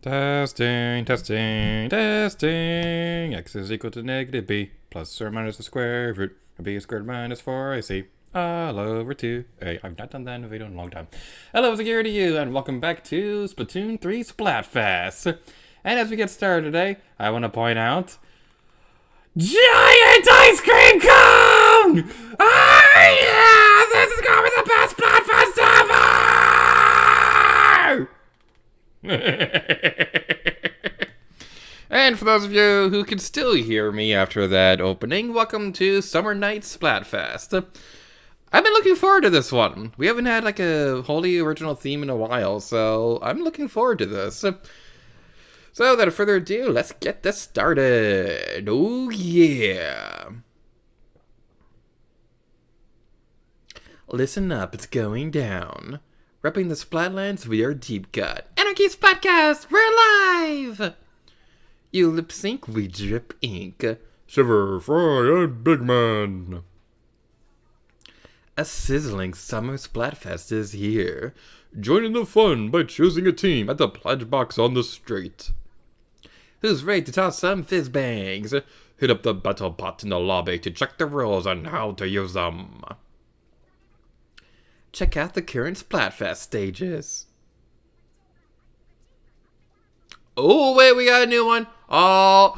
Testing, testing, testing. X is equal to negative b plus or minus the square root of b squared minus 4ac all over 2a. I've not done that in a video in a long time. Hello, security to you, and welcome back to Splatoon 3 Splatfest. And as we get started today, I want to point out giant ice cream cone! Oh yeah! This is gonna be the best Splatfest ever! And for those of you who can still hear me after that opening, welcome to Summer Night Splatfest. I've been looking forward to this one. We haven't had like a wholly original theme in a while, so I'm looking forward to this. So without further ado, let's get this started. Oh yeah. Listen up, it's going down. Repping the Splatlands, we are Deep Cut. Anarchy Splatcast, we're live! You lip sync, we drip ink. Shiver, Fry, and Big Man. A sizzling summer Splatfest is here. Join in the fun by choosing a team at the pledge box on the street. Who's ready to toss some fizz bangs? Hit up the battle bot in the lobby to check the rules on how to use them. Check out the current Splatfest stages. Oh, wait, we got a new one. Oh,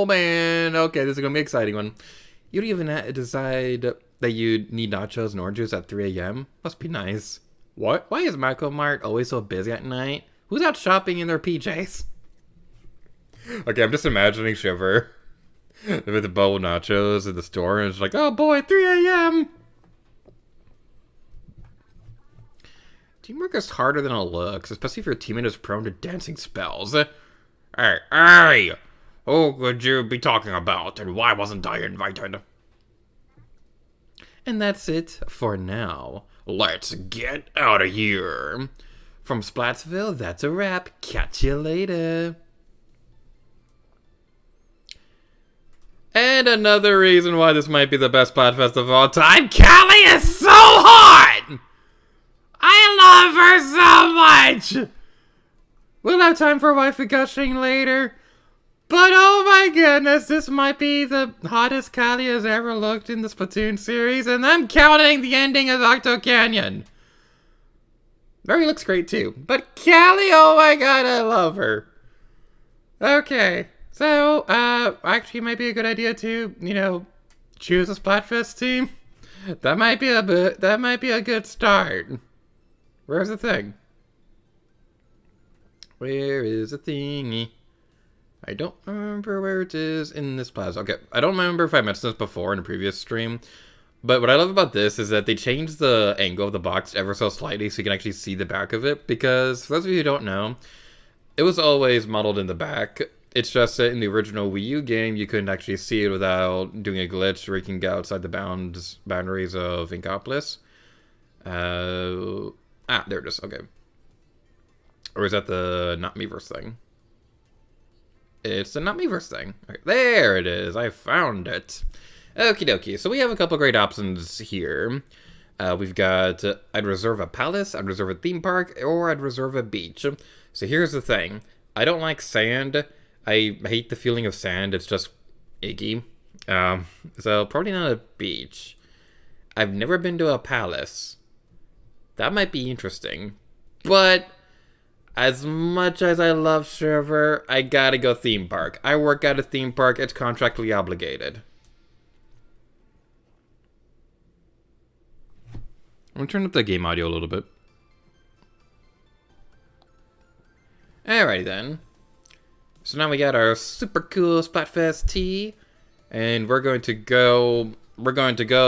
man. Okay, this is going to be an exciting one. You don't even decide that you need nachos and orange juice at 3 a.m.? Must be nice. What? Why is Marco Mart always so busy at night? Who's out shopping in their PJs? Okay, I'm just imagining Shiver with the bowl of nachos in the store, and it's like, oh boy, 3 a.m. Teamwork is harder than it looks, especially if your teammate is prone to dancing spells. Hey! Who could you be talking about, and why wasn't I invited? And that's it for now. Let's get out of here. From Splatsville, that's a wrap. Catch you later. And another reason why this might be the best Splatfest of all time, Callie is so hot! I love her so much! We'll have time for waifu gushing later. But oh my goodness, this might be the hottest Callie has ever looked in the Splatoon series, and I'm counting the ending of Octo Canyon. Mary looks great too, but Callie, oh my god, I love her. Okay, So, actually might be a good idea to, choose a Splatfest team. That might be a good start. Where's the thing? Where is the thingy? I don't remember where it is in this plaza. Okay, I don't remember if I mentioned this before in a previous stream, but what I love about this is that they changed the angle of the box ever so slightly so you can actually see the back of it, because for those of you who don't know, it was always modeled in the back. It's just that in the original Wii U game, you couldn't actually see it without doing a glitch where you can go outside the boundaries of Inkopolis. There it is. Okay. Or is that the Not Miiverse thing? It's the Not Miiverse thing. Okay, there it is. I found it. Okie dokie. So we have a couple great options here. We've got I'd reserve a palace, I'd reserve a theme park, or I'd reserve a beach. So here's the thing. I don't like sand. I hate the feeling of sand. It's just icky. So probably not a beach. I've never been to a palace. That might be interesting. But as much as I love Shiver, I gotta go theme park. I work at a theme park. It's contractually obligated. I'm gonna turn up the game audio a little bit. Alrighty then. So now we got our super cool Splatfest tee, and we're going to go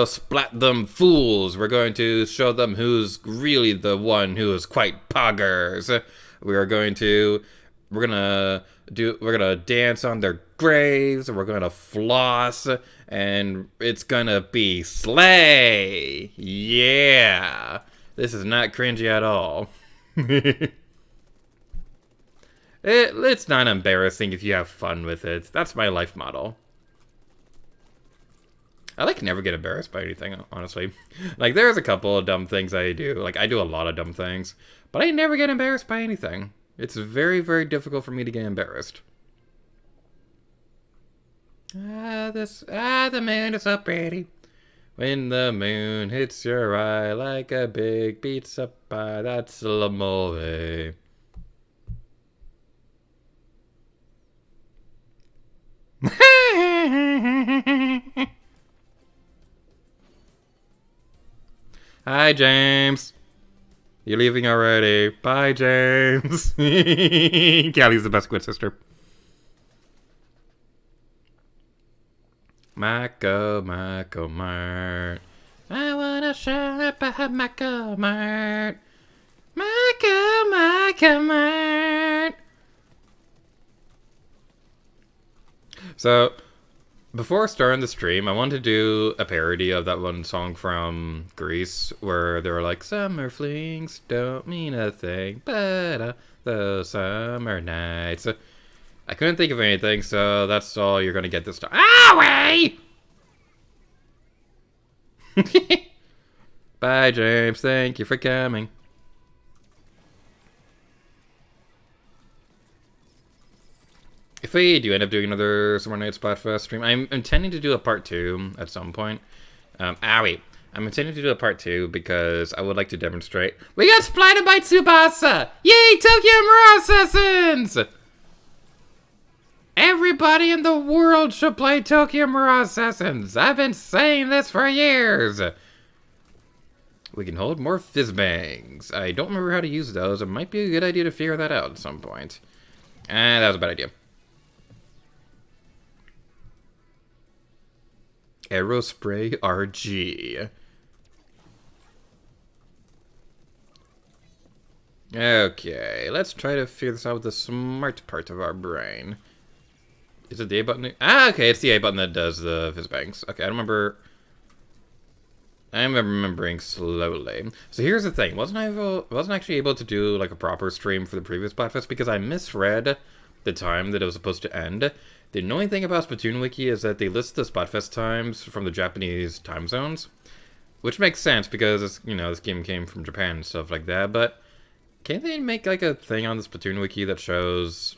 splat them fools. We're going to show them who's really the one who is quite poggers. We're gonna dance on their graves, we're gonna floss, and it's gonna be slay. Yeah. This is not cringy at all. It's not embarrassing if you have fun with it. That's my life motto. I never get embarrassed by anything, honestly. There's a couple of dumb things I do. I do a lot of dumb things, but I never get embarrassed by anything. It's very, very difficult for me to get embarrassed. The moon is so pretty. When the moon hits your eye like a big pizza pie, that's l'amore. Hi, James. You're leaving already. Bye, James. Callie's the best good sister. Mako Mart. I wanna show up at Mako Mart. Mako Mart. So, before starting the stream, I wanted to do a parody of that one song from Greece where they were like, summer flings don't mean a thing, but the summer nights. I couldn't think of anything, so that's all you're gonna get this time. Away! Bye, James. Thank you for coming. If we do end up doing another Summer Night Splatfest stream, I'm intending to do a part 2 at some point. I'm intending to do a part 2 because I would like to demonstrate. We got splatted by Tsubasa! Yay, Tokyo Mirage Assassins! Everybody in the world should play Tokyo Mirage Assassins. I've been saying this for years. We can hold more Fizzbangs. I don't remember how to use those. It might be a good idea to figure that out at some point. That was a bad idea. Aerospray RG. Okay, let's try to figure this out with the smart part of our brain. Is it the A button? Okay, it's the A button that does the Fizzbangs. Okay, I'm remembering slowly. So here's the thing. Wasn't actually able to do a proper stream for the previous Splatfest because I misread the time that it was supposed to end. The annoying thing about Splatoon Wiki is that they list the Splatfest times from the Japanese time zones, which makes sense because this game came from Japan and stuff like that. But can't they make a thing on the Splatoon Wiki that shows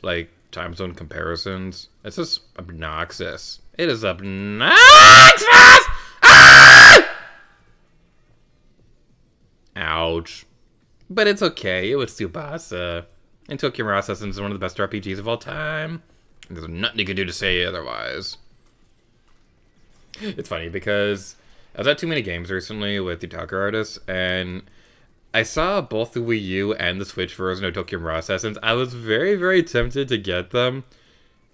time zone comparisons? It's just obnoxious. It is obnoxious. Ah! Ouch. But it's okay. It was Tsubasa. And Tokyo Mirage Assassins is one of the best RPGs of all time. There's nothing you can do to say otherwise. It's funny because I was at too many games recently with the G8RStreams, and I saw both the Wii U and the Switch version of G8RStreams. I was very, very tempted to get them.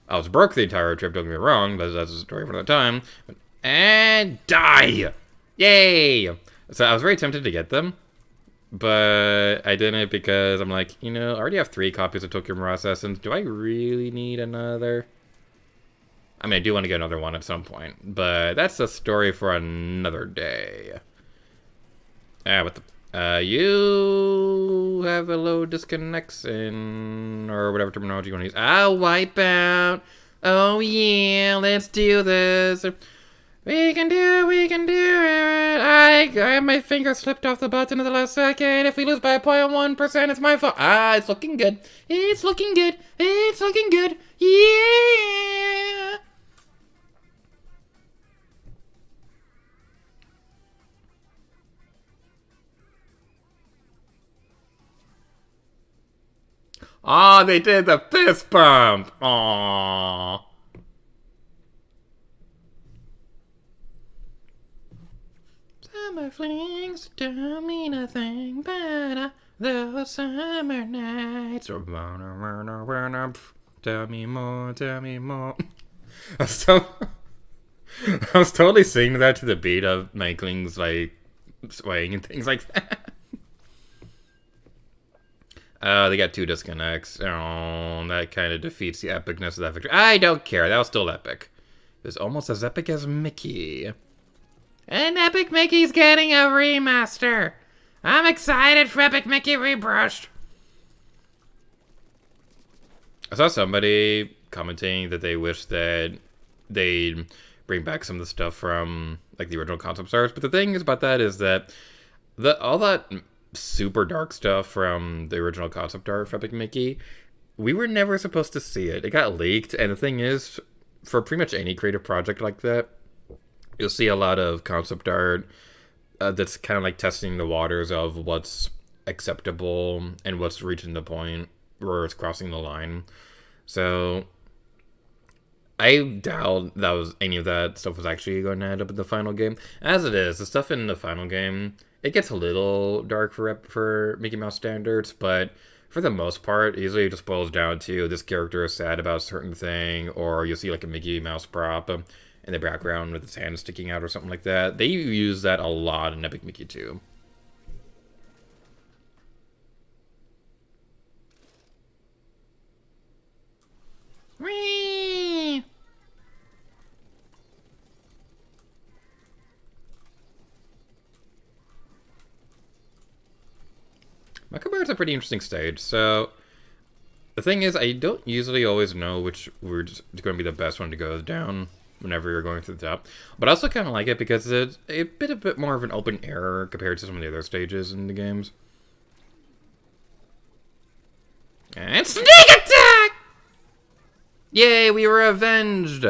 I was broke the entire trip, don't get me wrong, that's a story for another time. And die! Yay! So I was very tempted to get them, but I didn't because I'm like, you know, I already have 3 copies of G8RStreams. Do I really need another? I mean, I do want to get another one at some point, but that's a story for another day. What the... you have a low disconnection, or whatever terminology you want to use. I'll wipe out. Oh yeah, let's do this. We can do it. My finger slipped off the button at the last second. If we lose by 0.1%, it's my fault. It's looking good. It's looking good. It's looking good. Yeah. Aw, they did the fist bump. Aww. Summer flings don't mean a thing, but those summer nights. Tell me more, tell me more. I was totally singing that to the beat of Michael's like swaying and things like that. They got 2 disconnects. Oh, that kind of defeats the epicness of that victory. I don't care. That was still epic. It was almost as epic as Mickey. And Epic Mickey's getting a remaster. I'm excited for Epic Mickey Rebrushed. I saw somebody commenting that they wish that they'd bring back some of the stuff from like the original concept stars. But the thing is about that is that all that super dark stuff from the original concept art for Epic Mickey, we were never supposed to see it. It got leaked, and the thing is, for pretty much any creative project like that, you'll see a lot of concept art that's kind of like testing the waters of what's acceptable and what's reaching the point where it's crossing the line. So I doubt that was any of that stuff was actually going to end up in the final game. As it is, the stuff in the final game, it gets a little dark for Mickey Mouse standards, but for the most part, usually it just boils down to this character is sad about a certain thing, or you'll see like a Mickey Mouse prop in the background with his hand sticking out or something like that. They use that a lot in Epic Mickey 2. Whee! Makabar's a pretty interesting stage. So the thing is, I don't usually always know which route's going to be the best one to go down whenever you're going through the top. But I also kind of like it because it's a bit more of an open air compared to some of the other stages in the games. And sneak attack! Yay, we were avenged!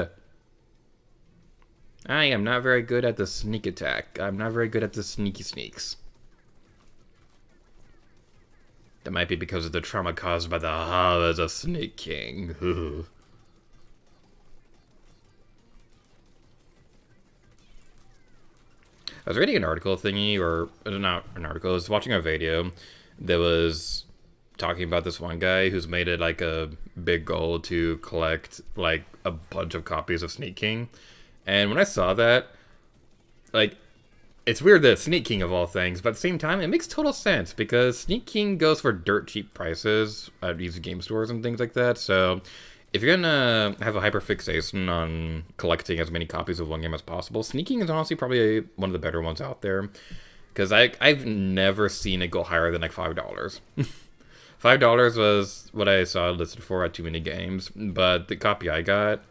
I am not very good at the sneak attack. I'm not very good at the sneaky sneaks. That might be because of the trauma caused by the horrors of Snake King. I was reading an article thingy, or not an article, I was watching a video that was talking about this one guy who's made it like a big goal to collect like a bunch of copies of Snake King. And when I saw that, like, it's weird that it's Sneak King of all things, but at the same time, it makes total sense because Sneak King goes for dirt cheap prices at these game stores and things like that. So if you're gonna have a hyperfixation on collecting as many copies of one game as possible, Sneak King is honestly probably one of the better ones out there. Because I've never seen it go higher than like $5. $5 was what I saw listed for at too many games, but the copy I got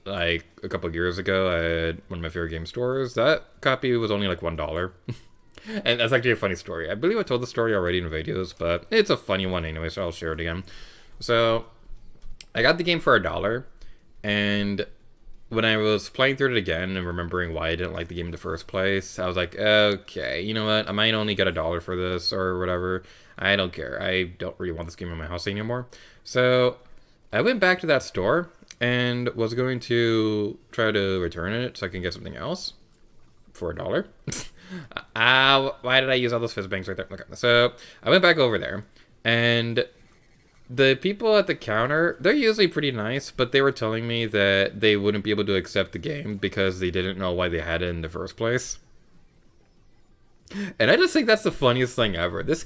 like a couple of years ago at one of my favorite game stores, that copy was only like $1. And that's actually a funny story. I believe I told the story already in videos, but it's a funny one anyway, so I'll share it again. So I got the game for $1, and when I was playing through it again and remembering why I didn't like the game in the first place, I was like, okay, you know what, I might only get $1 for this or whatever. I don't care. I don't really want this game in my house anymore. So I went back to that store and was going to try to return it so I can get something else for $1. Why did I use all those fizz bangs right there? Okay, so I went back over there, and the people at the counter, they're usually pretty nice, but they were telling me that they wouldn't be able to accept the game because they didn't know why they had it in the first place. And I just think that's the funniest thing ever. This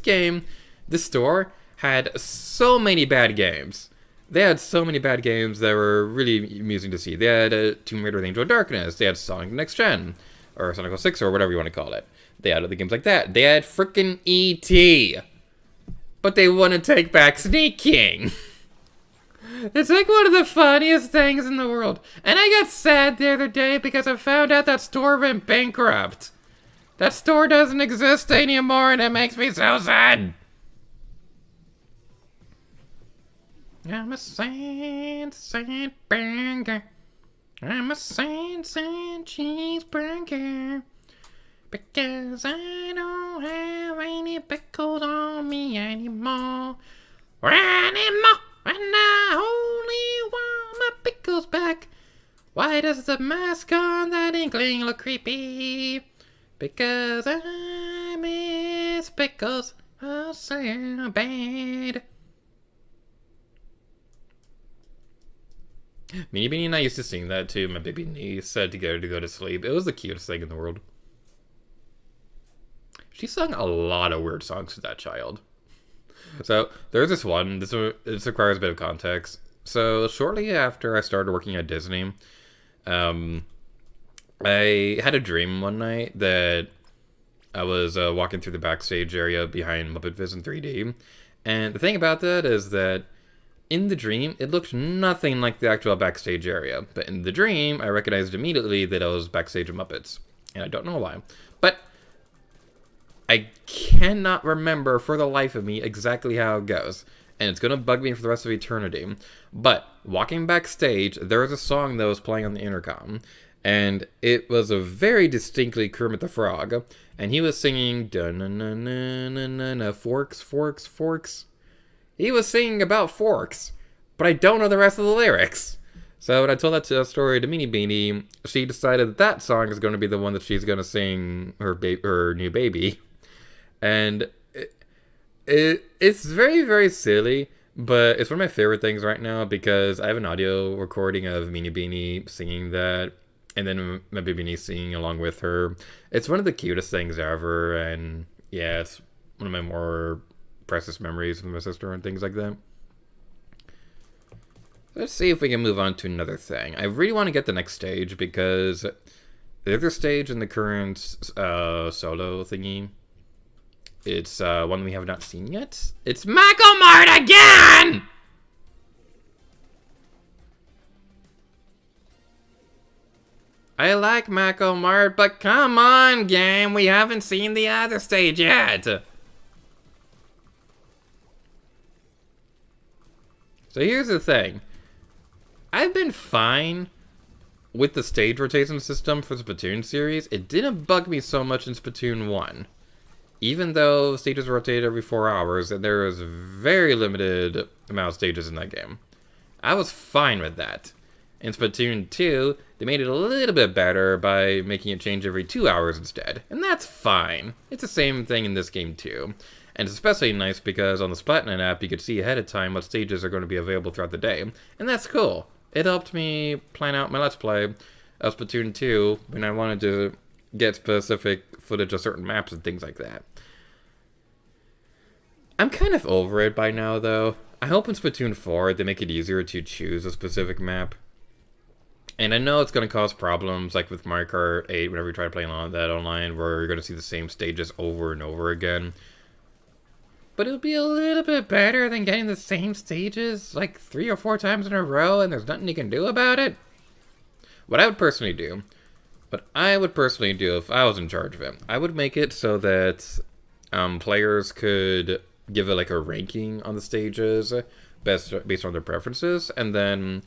store had so many bad games. They had so many bad games that were really amusing to see. They had Tomb Raider: The Angel of Darkness. They had Sonic Next Gen, or Sonic 06, or whatever you want to call it. They had other games like that. They had frickin' E.T., but they wouldn't take back sneaking. It's like one of the funniest things in the world. And I got sad the other day because I found out that store went bankrupt. That store doesn't exist anymore, and it makes me so sad. I'm a sad, sad burger. I'm a sad, sad cheeseburger. Because I don't have any pickles on me anymore. And I only want my pickles back. Why does the mask on that inkling look creepy? Because I miss pickles oh so bad. Meanie Beanie and I used to sing that too. My baby niece said together to go to sleep. It was the cutest thing in the world. She sung a lot of weird songs to that child. So, there's this one. This requires a bit of context. So, shortly after I started working at Disney, I had a dream one night that I was walking through the backstage area behind Muppet Viz in 3D. And the thing about that is that in the dream, it looked nothing like the actual backstage area. But in the dream, I recognized immediately that I was backstage of Muppets. And I don't know why. But I cannot remember for the life of me exactly how it goes. And it's going to bug me for the rest of eternity. But walking backstage, there was a song that was playing on the intercom. And it was a very distinctly Kermit the Frog. And he was singing, "Da-na-na-na-na-na, forks, forks, forks." He was singing about forks. But I don't know the rest of the lyrics. So when I told that story to Meanie Beanie, she decided that song is going to be the one that she's going to sing her new baby. And it's very, very silly, but it's one of my favorite things right now because I have an audio recording of Meanie Beanie singing that, and then my baby niece singing along with her. It's one of the cutest things ever, and yeah, it's one of my more precious memories with my sister and things like that. Let's see if we can move on to another thing. I really want to get the next stage because the other stage in the current solo thingy, it's one we have not seen yet. It's Michael Mart again! I like Michael Mart, but come on, game. We haven't seen the other stage yet. So here's the thing. I've been fine with the stage rotation system for the Splatoon series. It didn't bug me so much in Splatoon 1. Even though stages rotate every 4 hours, and there is very limited amount of stages in that game. I was fine with that. In Splatoon 2, they made it a little bit better by making it change every 2 hours instead. And that's fine. It's the same thing in this game too. And it's especially nice because on the Splatoon app, you could see ahead of time what stages are going to be available throughout the day. And that's cool. It helped me plan out my Let's Play of Splatoon 2 when I wanted to get specific footage of certain maps and things like that. I'm kind of over it by now, though. I hope in Splatoon 4 they make it easier to choose a specific map. And I know it's going to cause problems, like with Mario Kart 8, whenever you try to play that online, where you're going to see the same stages over and over again. But it'll be a little bit better than getting the same stages, like 3 or 4 times in a row, and there's nothing you can do about it. What I would personally do if I was in charge of it, I would make it so that players could give it like a ranking on the stages based on their preferences, and then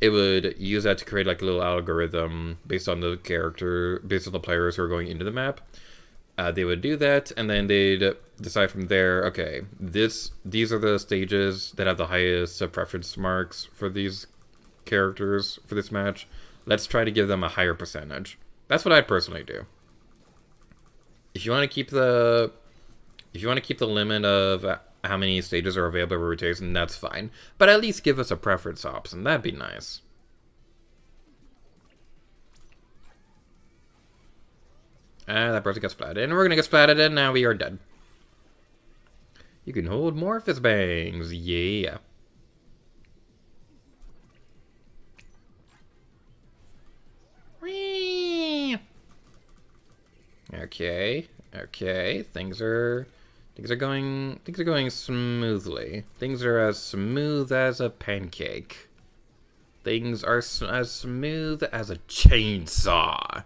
it would use that to create like a little algorithm based on the players who are going into the map. They would do that, and then they'd decide from there, okay, these are the stages that have the highest preference marks for these characters for this match. Let's try to give them a higher percentage. That's what I'd personally do. If you want to keep the limit of how many stages are available for rotation, that's fine. But at least give us a preference option. That'd be nice. That person got splatted, and we're gonna get splatted, and now we are dead. You can hold more fist bangs, yeah. Okay, things are going smoothly. Things are as smooth as a pancake. Things are as smooth as a chainsaw.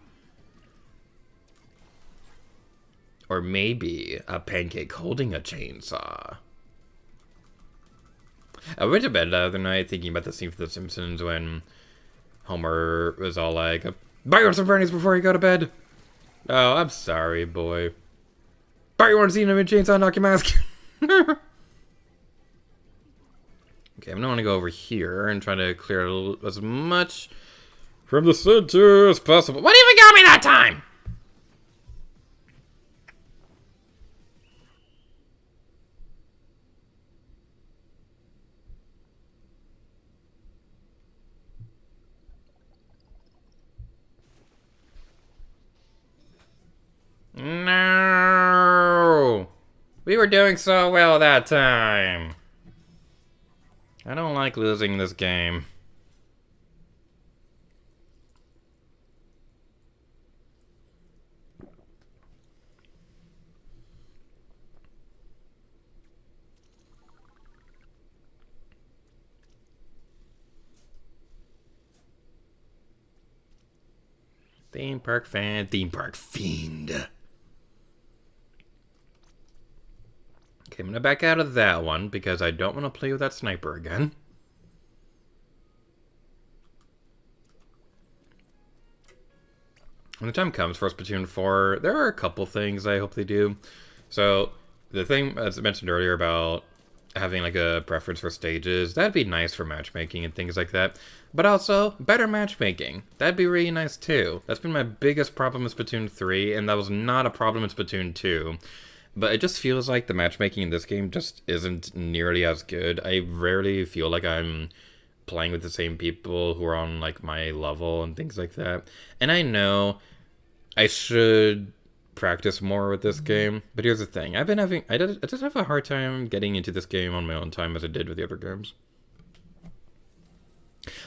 Or maybe a pancake holding a chainsaw. I went to bed the other night thinking about the scene from The Simpsons when Homer was all like, "Buy you some brownies before you go to bed." Oh, I'm sorry, boy. Buy you want to see him in chainsaw knock your mask. Okay, I'm gonna want to go over here and try to clear as much from the center as possible. What even got me that time? No! We were doing so well that time. I don't like losing this game. Theme park fan, theme park fiend. Okay, I'm gonna back out of that one because I don't want to play with that sniper again. When the time comes for Splatoon 4, there are a couple things I hope they do. So, the thing, as I mentioned earlier, about having like a preference for stages, that'd be nice for matchmaking and things like that. But also, better matchmaking. That'd be really nice too. That's been my biggest problem with Splatoon 3, and that was not a problem in Splatoon 2. But it just feels like the matchmaking in this game just isn't nearly as good. I rarely feel like I'm playing with the same people who are on like my level and things like that. And I know I should practice more with this game, but here's the thing. I just have a hard time getting into this game on my own time as I did with the other games.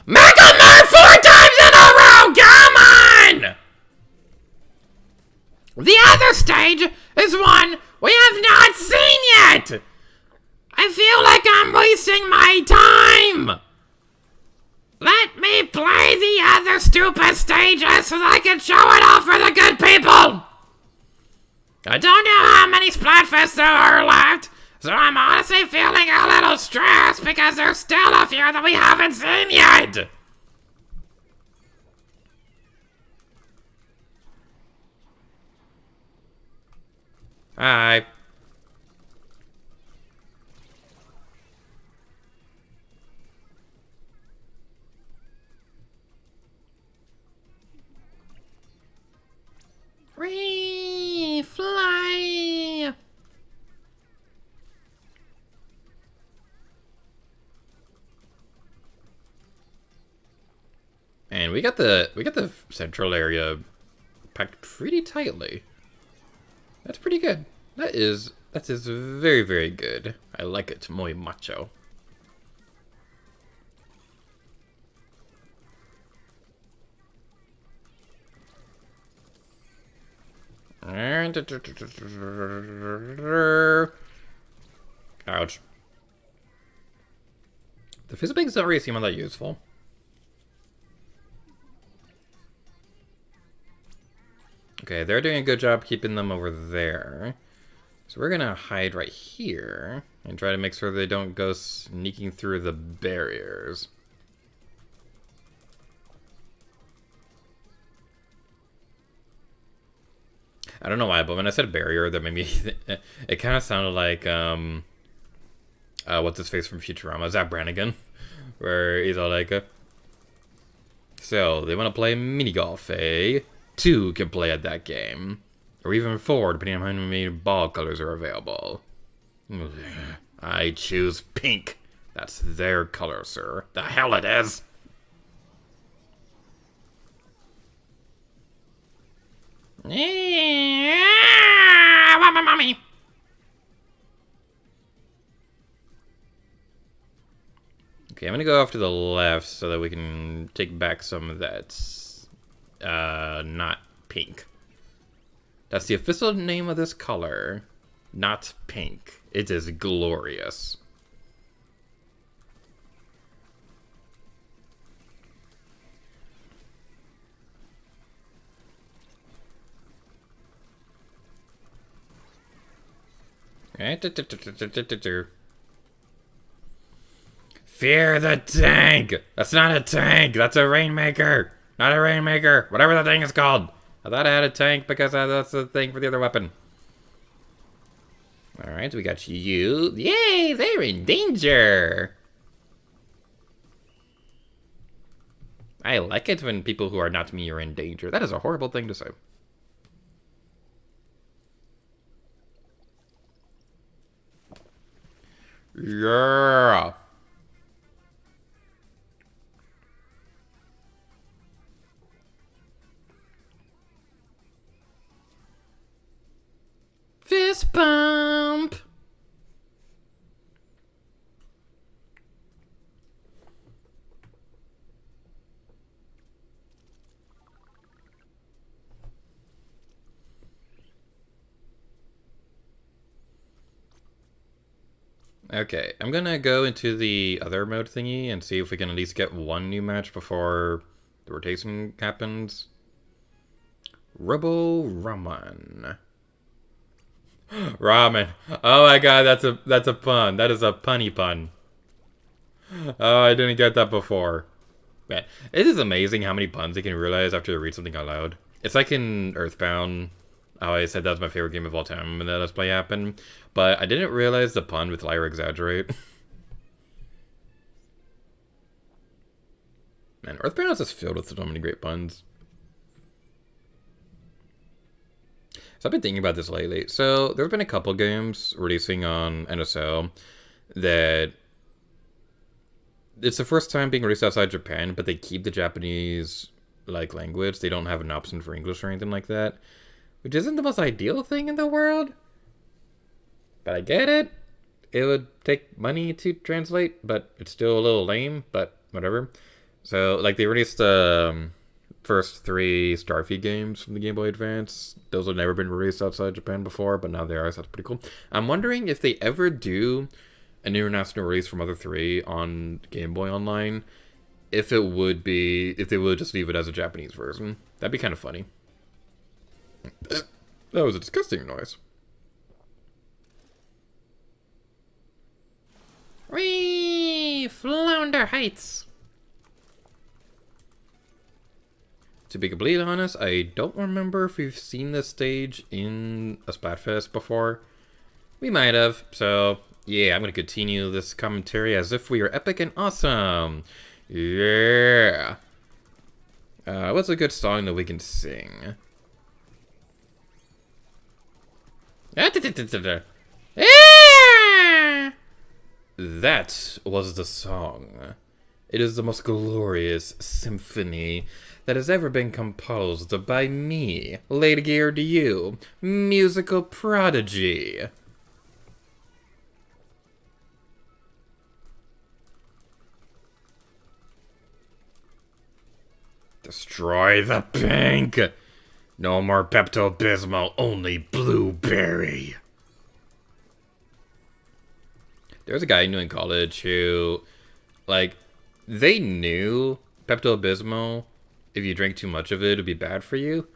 Macklemore 4 times in a row! Come on! The other stage is one we have not seen yet! I feel like I'm wasting my time! Let me play the other stupid stages so that I can show it off for the good people! I don't know how many Splatfests there are left, so I'm honestly feeling a little stressed because there's still a few that we haven't seen yet! Hi. Free fly. And we got the central area packed pretty tightly. That's pretty good. That is very, very good. I like it, muy macho. Ouch. The fizzbangs don't really seem all that useful. Okay, they're doing a good job keeping them over there. So we're gonna hide right here and try to make sure they don't go sneaking through the barriers. I don't know why, but when I said barrier, that made me... it kind of sounded like, what's his face from Futurama? Zach Brannigan. Where he's all like, so, they want to play mini golf, eh? 2 can play at that game. Or even 4, depending on how many ball colors are available. I choose pink. That's their color, sir. The hell it is! I want my mommy! Okay, I'm gonna go off to the left so that we can take back some of that. Not pink. That's the official name of this color. Not pink. It is glorious. Fear the tank! That's not a tank! That's a rainmaker! Not a rainmaker! Whatever the thing is called! I thought I had a tank because that's the thing for the other weapon. Alright, we got you. Yay! They're in danger! I like it when people who are not me are in danger. That is a horrible thing to say. Yeah! Fist bump! Okay, I'm gonna go into the other mode thingy and see if we can at least get one new match before the rotation happens. Robo Ramen. Ramen. Oh my god, that's a pun. That is a punny pun. Oh, I didn't get that before. Man, it is amazing how many puns you can realize after you read something out loud. It's like in Earthbound, how I said that was my favorite game of all time when that Let's Play happened. But I didn't realize the pun with Lyra Exaggerate. Man, Earthbound is just filled with so many great puns. So I've been thinking about this lately. So there have been a couple games releasing on NSO that it's the first time being released outside Japan, but they keep the Japanese like language. They don't have an option for English or anything like that, which isn't the most ideal thing in the world. But I get it. It would take money to translate, but it's still a little lame, but whatever. So like they released the first 3 Starfy games from the Game Boy Advance. Those have never been released outside Japan before, but now they are, so that's pretty cool. I'm wondering if they ever do an international release from other 3 on Game Boy Online, if they would just leave it as a Japanese version. That'd be kind of funny. That was a disgusting noise. Whee! Flounder Heights! To be completely honest, I don't remember if we've seen this stage in a Splatfest before. We might have, so yeah, I'm going to continue this commentary as if we are epic and awesome. Yeah! What's a good song that we can sing? That was the song. It is the most glorious symphony that has ever been composed by me, Lady Gear to you, musical prodigy. Destroy the pink! No more Pepto-Bismol, only blueberry. There's a guy I knew in college who, like, they knew Pepto-Bismol, if you drank too much of it, it'd be bad for you.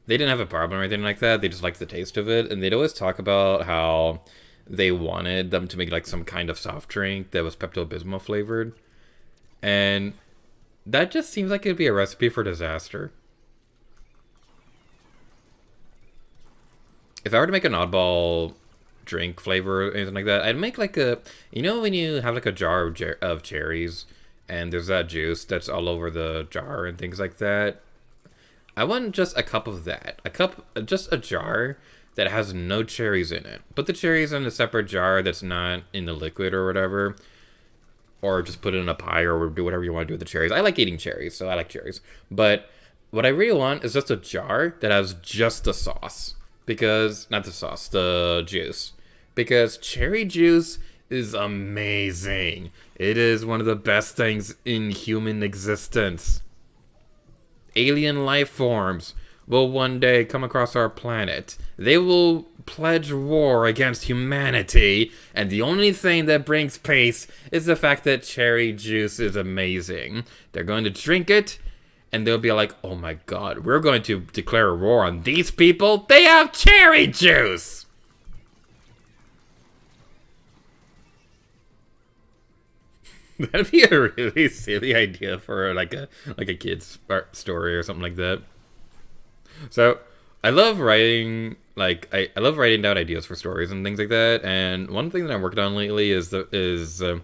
They didn't have a problem or anything like that. They just liked the taste of it. And they'd always talk about how they wanted them to make, like, some kind of soft drink that was Pepto-Bismol flavored. And that just seems like it'd be a recipe for disaster. if I were to make an oddball drink flavor or anything like that, I'd make like a, you know, when you have like a jar of cherries and there's that juice that's all over the jar and things like that. I want just a cup of that. Just a jar that has no cherries in it. Put the cherries in a separate jar that's not in the liquid or whatever. Or just put it in a pie or do whatever you want to do with the cherries. I like eating cherries, so I like cherries. But what I really want is just a jar that has just the sauce. Because, not the sauce, the juice. Because cherry juice is amazing. It is one of the best things in human existence. Alien life forms will one day come across our planet. They will pledge war against humanity, and the only thing that brings peace is the fact that cherry juice is amazing. They're going to drink it, and they'll be like, oh my god, we're going to declare war on these people. They have cherry juice! That'd be a really silly idea for like a kid's story or something like that. So I love writing I love writing down ideas for stories and things like that. And one thing that I'm working on lately is the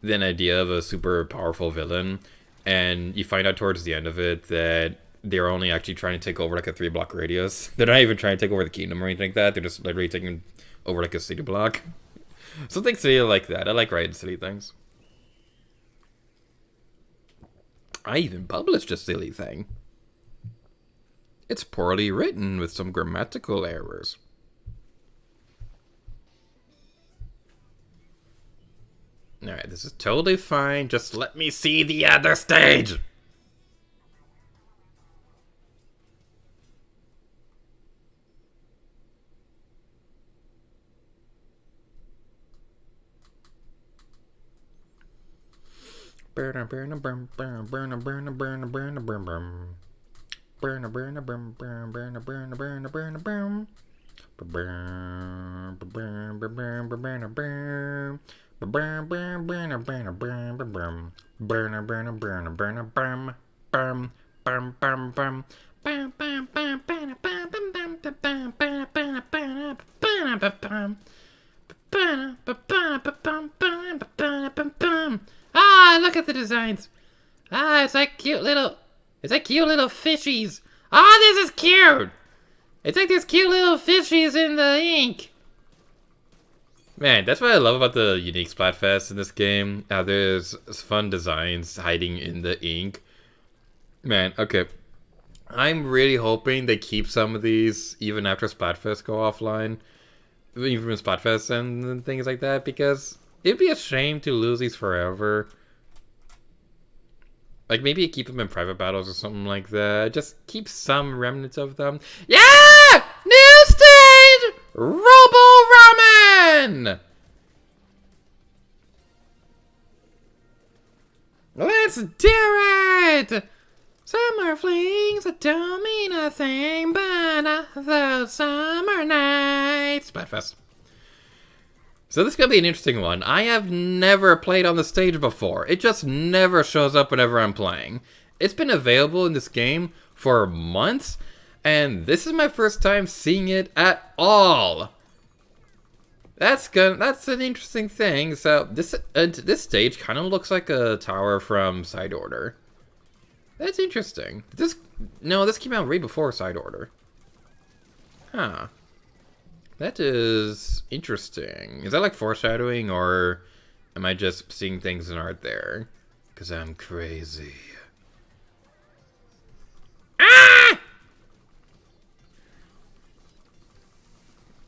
idea of a super powerful villain, and you find out towards the end of it that they're only actually trying to take over like a 3-block radius. They're not even trying to take over the kingdom or anything like that. They're just literally taking over like a city block. Something silly like that. I like writing silly things. I even published a silly thing. It's poorly written with some grammatical errors. Alright, this is totally fine. Just let me see the other stage! Ah, look at the designs. Ah, it's like cute little fishies. Ah, this is cute. It's like these cute little fishies in the ink. Man, that's what I love about the unique Splatfest in this game. There's fun designs hiding in the ink. Man, okay. I'm really hoping they keep some of these even after Splatfest go offline. Even Splatfest and things like that, because it'd be a shame to lose these forever. Like, maybe keep them in private battles or something like that. Just keep some remnants of them. Yeah! New stage! Robo-Ramen! Let's do it! Summer flings don't mean a thing, but not those summer nights. Splatfest. So this is going to be an interesting one. I have never played on the stage before. It just never shows up whenever I'm playing. It's been available in this game for months, and this is my first time seeing it at all. That's an interesting thing. So this stage kind of looks like a tower from Side Order. That's interesting. This came out right before Side Order. Huh. That is interesting. Is that like foreshadowing, or am I just seeing things in art there? Because I'm crazy. Ah!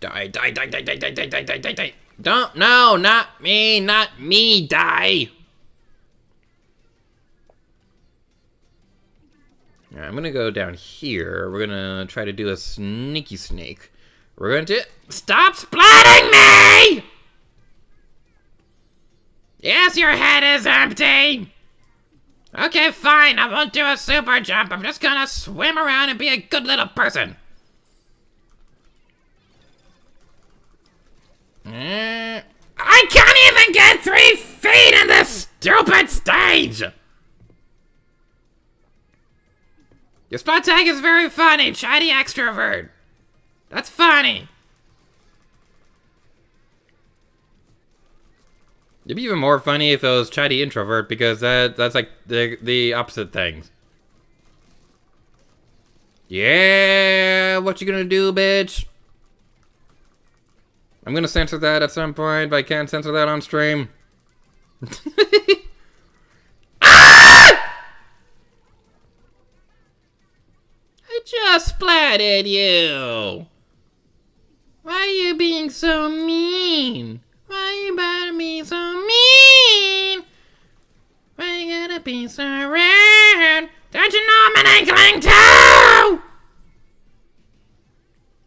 Die, die, die, die, die, die, die, die, die, die, die. Don't, no, not me, die. Alright, I'm gonna go down here. We're gonna try to do a sneaky snake. We're going to... Stop splatting me! Yes, your head is empty! Okay, fine, I won't do a super jump. I'm just gonna swim around and be a good little person. I can't even get 3 feet in this stupid stage! Your spot tag is very funny, shiny extrovert. That's funny. It'd be even more funny if it was chatty introvert, because that's like the opposite things. Yeah, what you gonna do, bitch? I'm gonna censor that at some point, but I can't censor that on stream. Ah! I just splatted you. Why are you being so mean? Why are you about to be so mean? Why you gotta be so rude? Don't you know I'm an inkling too?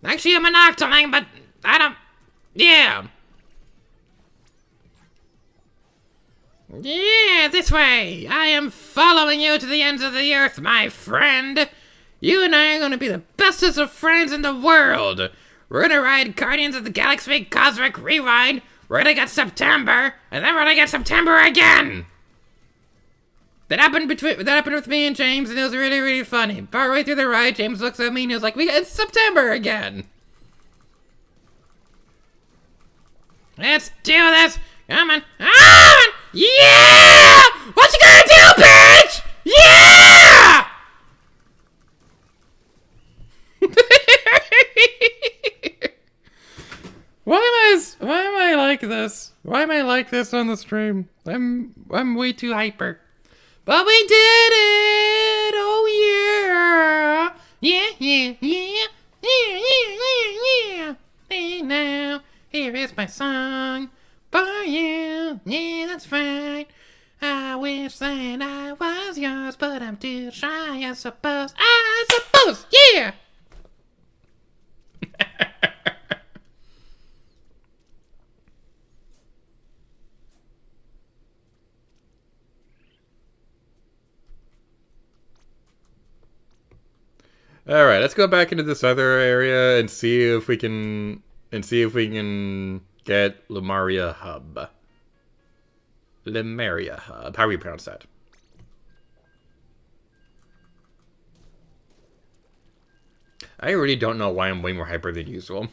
Actually, I'm an octoling, but I don't... Yeah. Yeah, this way. I am following you to the ends of the earth, my friend. You and I are gonna be the bestest of friends in the world. We're gonna ride Guardians of the Galaxy Cosmic Rewind. We're gonna get September, and then we're gonna get September again. That happened with me and James, and it was really, really funny. Partway through the ride, James looks at me and he was like, "It's September again." Let's do this. Come on. On! Yeah! What you gonna do, bitch? Yeah! Why am I like this? Why am I like this on the stream? I'm way too hyper. But we did it! Oh yeah! Yeah, yeah, yeah! Yeah, yeah, yeah, yeah! Hey now, here is my song for you. Yeah, that's right. I wish that I was yours, but I'm too shy, I suppose. Yeah! All right, let's go back into this other area and see if we can get Lemuria Hub. Lemuria Hub. How do we pronounce that? I really don't know why I'm way more hyper than usual.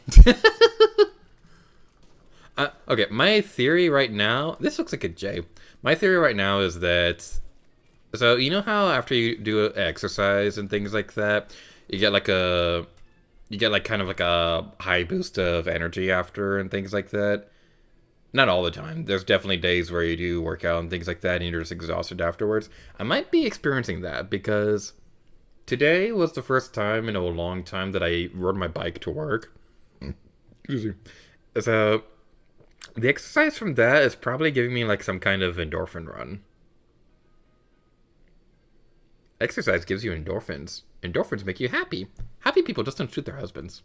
Okay, my theory right now... This looks like a J. My theory right now is that... So, you know how after you do exercise and things like that, you get like kind of like a high boost of energy after and things like that? Not all the time. There's definitely days where you do work out and things like that and you're just exhausted afterwards. I might be experiencing that because today was the first time in a long time that I rode my bike to work. Excuse me. So, the exercise from that is probably giving me like some kind of endorphin run. Exercise gives you endorphins. Endorphins make you happy. Happy people just don't shoot their husbands.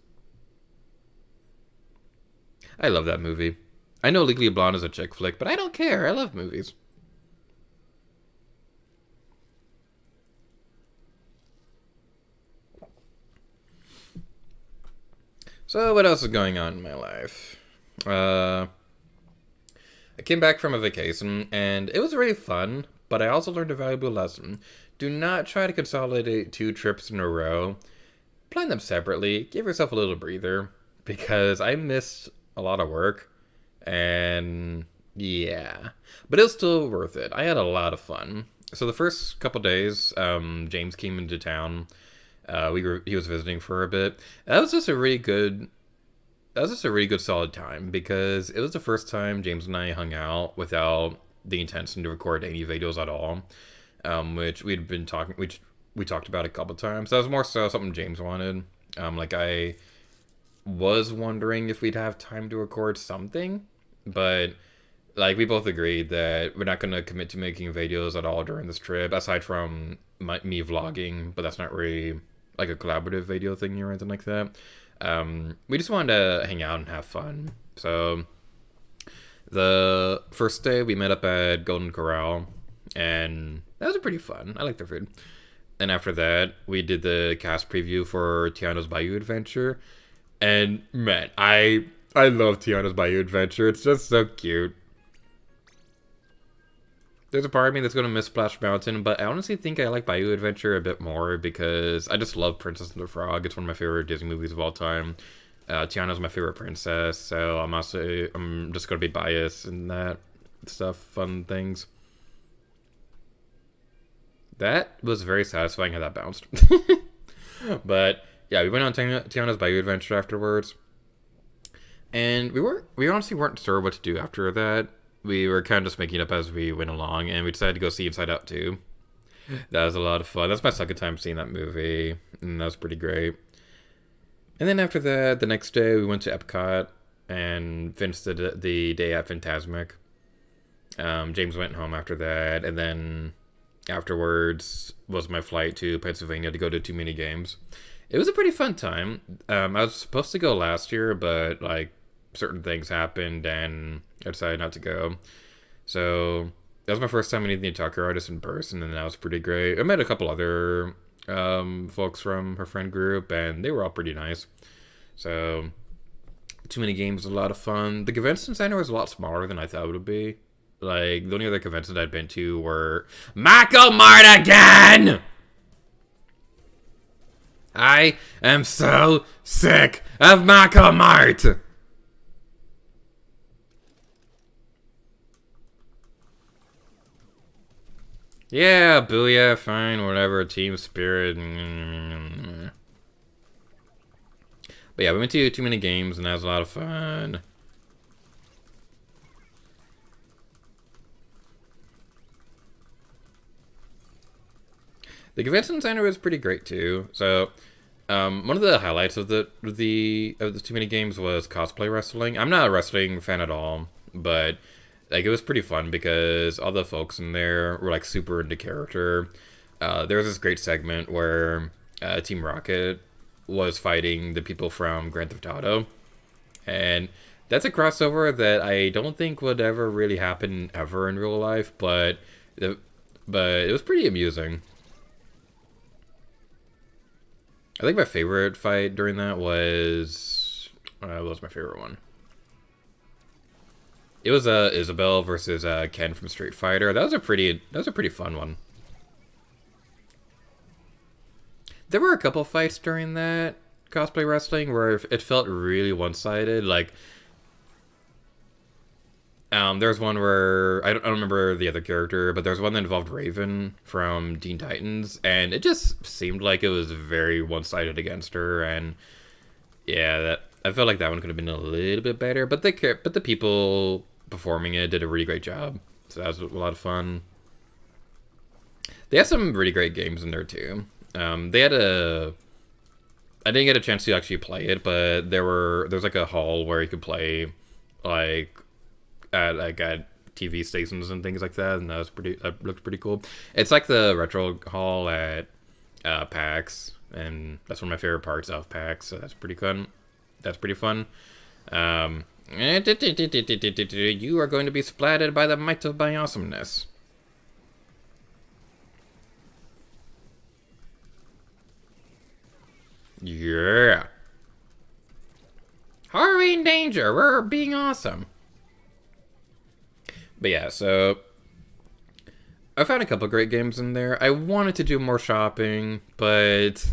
I love that movie. I know Legally Blonde is a chick flick, but I don't care. I love movies. So what else is going on in my life? I came back from a vacation, and it was really fun, but I also learned a valuable lesson. Do not try to consolidate 2 trips in a row. Plan them separately. Give yourself a little breather, because I missed a lot of work, and yeah. But it was still worth it. I had a lot of fun. So the first couple days, James came into town. He was visiting for a bit. That was just a really good solid time, because it was the first time James and I hung out without the intention to record any videos at all. Which we talked about a couple times. That was more so something James wanted. Like I was wondering if we'd have time to record something, but like we both agreed that we're not gonna commit to making videos at all during this trip, aside from me vlogging. But that's not really like a collaborative video thing or anything like that. We just wanted to hang out and have fun. So the first day we met up at Golden Corral, and that was pretty fun. I like their food. And after that, we did the cast preview for Tiana's Bayou Adventure. And man, I love Tiana's Bayou Adventure. It's just so cute. There's a part of me that's going to miss Splash Mountain, but I honestly think I like Bayou Adventure a bit more because I just love Princess and the Frog. It's one of my favorite Disney movies of all time. Tiana's my favorite princess, so I'm just going to be biased in that. stuff, fun things. That was very satisfying how that bounced. But yeah, we went on Tiana's Bayou adventure afterwards, and we honestly weren't sure what to do after that. We were kind of just making it up as we went along, and we decided to go see Inside Out 2. That was a lot of fun. That's my second time seeing that movie, and that was pretty great. And then after that, the next day, we went to Epcot and finished the day at Fantasmic. James went home after that, and then afterwards was my flight to Pennsylvania to go to Too Many Games. It was a pretty fun time. I was supposed to go last year, but like certain things happened, and I decided not to go. So that was my first time meeting the Otaku artist in person, and that was pretty great. I met a couple other folks from her friend group, and they were all pretty nice. So Too Many Games was a lot of fun. The convention center was a lot smaller than I thought it would be. Like, the only other conventions I'd been to were Mako Mart again! I am so sick of Mako Mart! Yeah, booyah, fine, whatever, team spirit. But yeah, we went to Too Many Games, and that was a lot of fun. The convention center was pretty great too. So, one of the highlights of the Too Many Games was cosplay wrestling. I'm not a wrestling fan at all, but like it was pretty fun because all the folks in there were like super into character. There was this great segment where Team Rocket was fighting the people from Grand Theft Auto, and that's a crossover that I don't think would ever really happen ever in real life, but it was pretty amusing. I think my favorite fight during that was what was my favorite one? It was Isabelle versus Ken from Street Fighter. That was a pretty fun one. There were a couple fights during that cosplay wrestling where it felt really one-sided. Like, there's one where I don't remember the other character, but there's one that involved Raven from Teen Titans, and it just seemed like it was very one-sided against her. And yeah, I felt like that one could have been a little bit better, but the people performing it did a really great job, so that was a lot of fun. They had some really great games in there too. They had I didn't get a chance to actually play it, but there's like a hall where you could play like at TV stations and things like that, and that looked pretty cool. It's like the retro hall at PAX, and that's one of my favorite parts of PAX, so that's pretty fun. You are going to be splatted by the might of my awesomeness. Yeah. Hurry in danger, we're being awesome. But yeah, so I found a couple great games in there. I wanted to do more shopping, but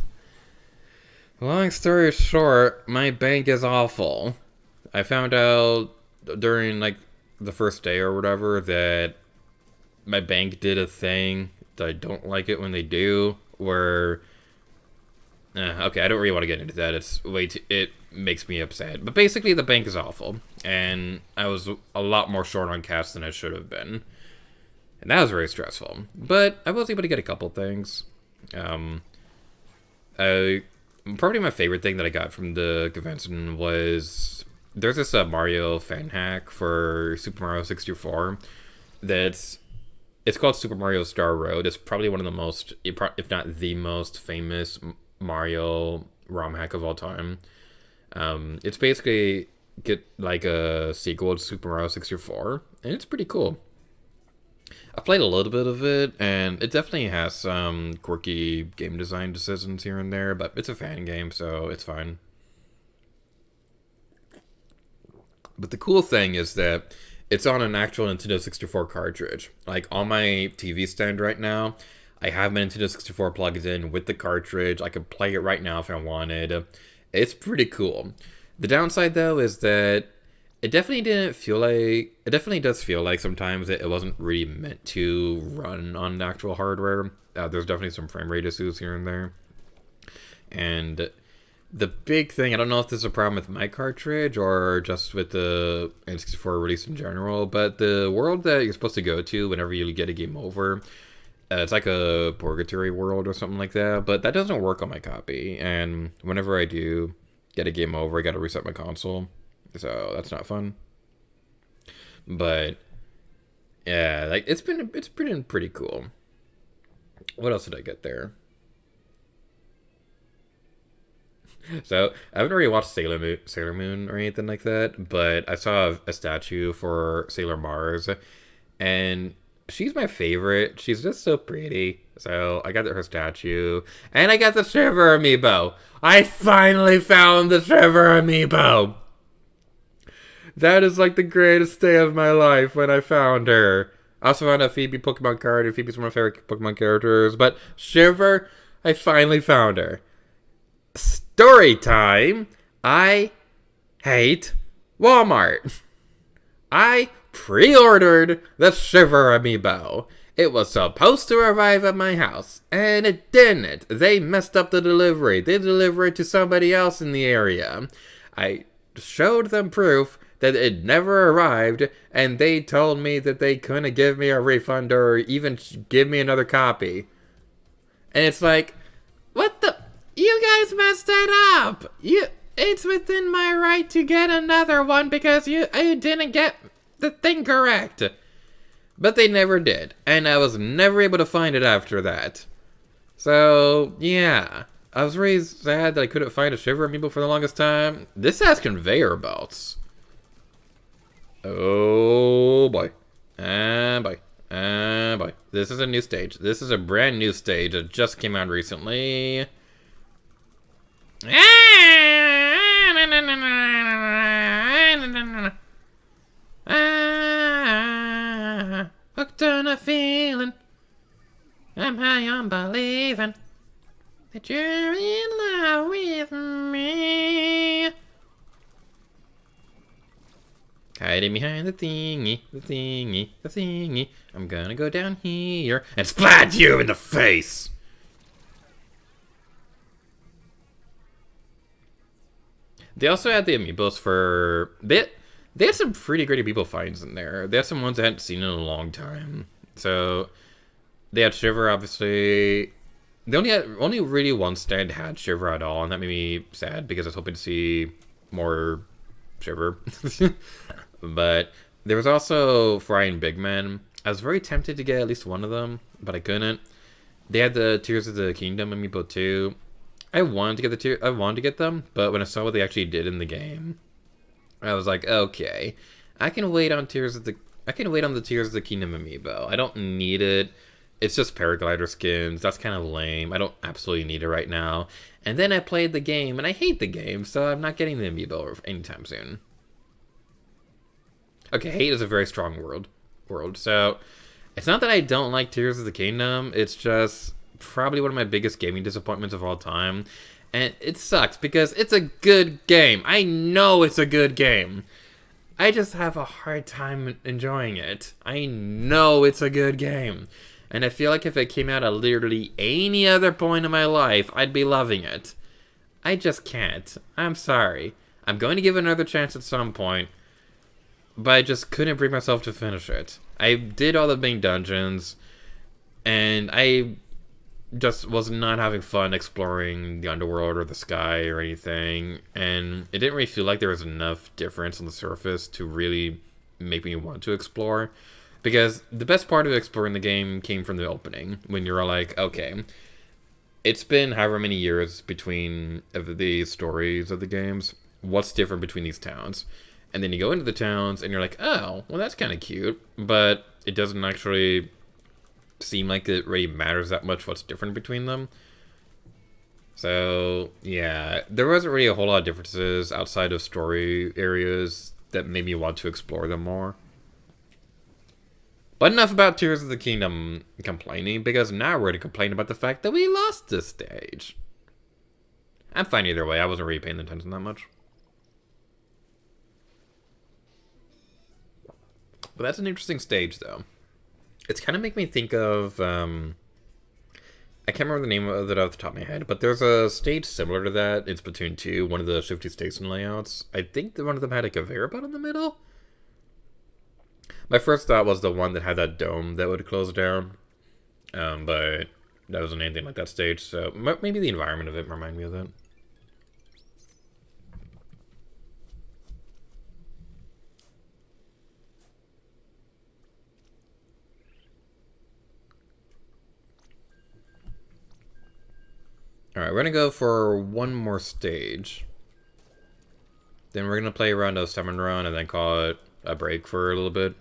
long story short, my bank is awful. I found out during like the first day or whatever that my bank did a thing that I don't like it when they do, where okay, I don't really want to get into that. It makes me upset. But basically, the bank is awful, and I was a lot more short on cash than I should have been, and that was very stressful. But I was able to get a couple things. Probably my favorite thing that I got from the convention was there's this Mario fan hack for Super Mario 64 it's called Super Mario Star Road. It's probably one of the most, if not the most famous Mario ROM hack of all time. It's basically get like a sequel to Super Mario 64, and it's pretty cool. I played a little bit of it, and it definitely has some quirky game design decisions here and there, but it's a fan game, so it's fine. But the cool thing is that it's on an actual Nintendo 64 cartridge. Like, on my TV stand right now, I have my Nintendo 64 plugged in with the cartridge. I could play it right now if I wanted. It's pretty cool. The downside, though, is that it definitely didn't feel like, it definitely does feel like sometimes it wasn't really meant to run on the actual hardware. There's definitely some frame rate issues here and there. And the big thing, I don't know if this is a problem with my cartridge or just with the N64 release in general, but the world that you're supposed to go to whenever you get a game over, it's like a purgatory world or something like that, but that doesn't work on my copy. And whenever I do get a game over, I gotta reset my console. So that's not fun. But yeah, like it's been pretty cool. What else did I get there? So I haven't really watched Sailor Moon or anything like that, but I saw a statue for Sailor Mars, and she's my favorite. She's just so pretty. So I got her statue, and I got the Shiver amiibo. I finally found the Shiver amiibo. That is like the greatest day of my life when I found her. I also found a Phoebe Pokemon card, and Phoebe's one of my favorite Pokemon characters, but Shiver, I finally found her. Story time. I hate Walmart. I pre-ordered the Shiver amiibo. It was supposed to arrive at my house, and it didn't. They messed up the delivery. They delivered it to somebody else in the area. I showed them proof that it never arrived, and they told me that they couldn't give me a refund or even give me another copy. And it's like, what the? You guys messed that up. It's within my right to get another one because you didn't get the thing correct. But they never did, and I was never able to find it after that. So, yeah. I was really sad that I couldn't find a Shiver amiibo for the longest time. This has conveyor belts. Oh, boy. Boy. Boy. This is a new stage. This is a brand new stage that just came out recently. Hooked on a feeling. I'm high on believing that you're in love with me. Hiding behind the thingy, the thingy, the thingy. I'm gonna go down here and splat you in the face. They also had the amiibos for... They had some pretty great amiibo finds in there. They had some ones I hadn't seen in a long time. So, they had Shiver, obviously. They only really one stand had Shiver at all, and that made me sad because I was hoping to see more Shiver. But there was also Frying Big Men. I was very tempted to get at least one of them, but I couldn't. They had the Tears of the Kingdom amiibo too. I wanted to get them, but when I saw what they actually did in the game, I was like, okay, I can wait on the Tears of the Kingdom amiibo. I don't need it. It's just paraglider skins. That's kind of lame. I don't absolutely need it right now. And then I played the game, and I hate the game, so I'm not getting the amiibo anytime soon. Okay, hate is a very strong word. So it's not that I don't like Tears of the Kingdom. It's just probably one of my biggest gaming disappointments of all time. And it sucks because it's a good game. I know it's a good game. I just have a hard time enjoying it. I know it's a good game. And I feel like if it came out at literally any other point in my life, I'd be loving it. I just can't. I'm sorry. I'm going to give it another chance at some point. But I just couldn't bring myself to finish it. I did all the main dungeons. And I just was not having fun exploring the underworld or the sky or anything. And it didn't really feel like there was enough difference on the surface to really make me want to explore. Because the best part of exploring the game came from the opening. When you're like, okay, it's been however many years between the stories of the games. What's different between these towns? And then you go into the towns and you're like, oh, well, that's kind of cute. But it doesn't actually seem like it really matters that much what's different between them. So, yeah, there wasn't really a whole lot of differences outside of story areas that made me want to explore them more. But enough about Tears of the Kingdom complaining, because now we're going to complain about the fact that we lost this stage. I'm fine either way. I wasn't really paying attention that much. Well, that's an interesting stage, though. It's kind of make me think of, I can't remember the name of it off the top of my head, but there's a stage similar to that in Splatoon 2, one of the Shifty Station layouts. I think that one of them had a conveyor belt in the middle? My first thought was the one that had that dome that would close down, but that wasn't anything like that stage, so maybe the environment of it reminded me of that. Alright, we're gonna go for one more stage. Then we're gonna play around a summon run and then call it a break for a little bit.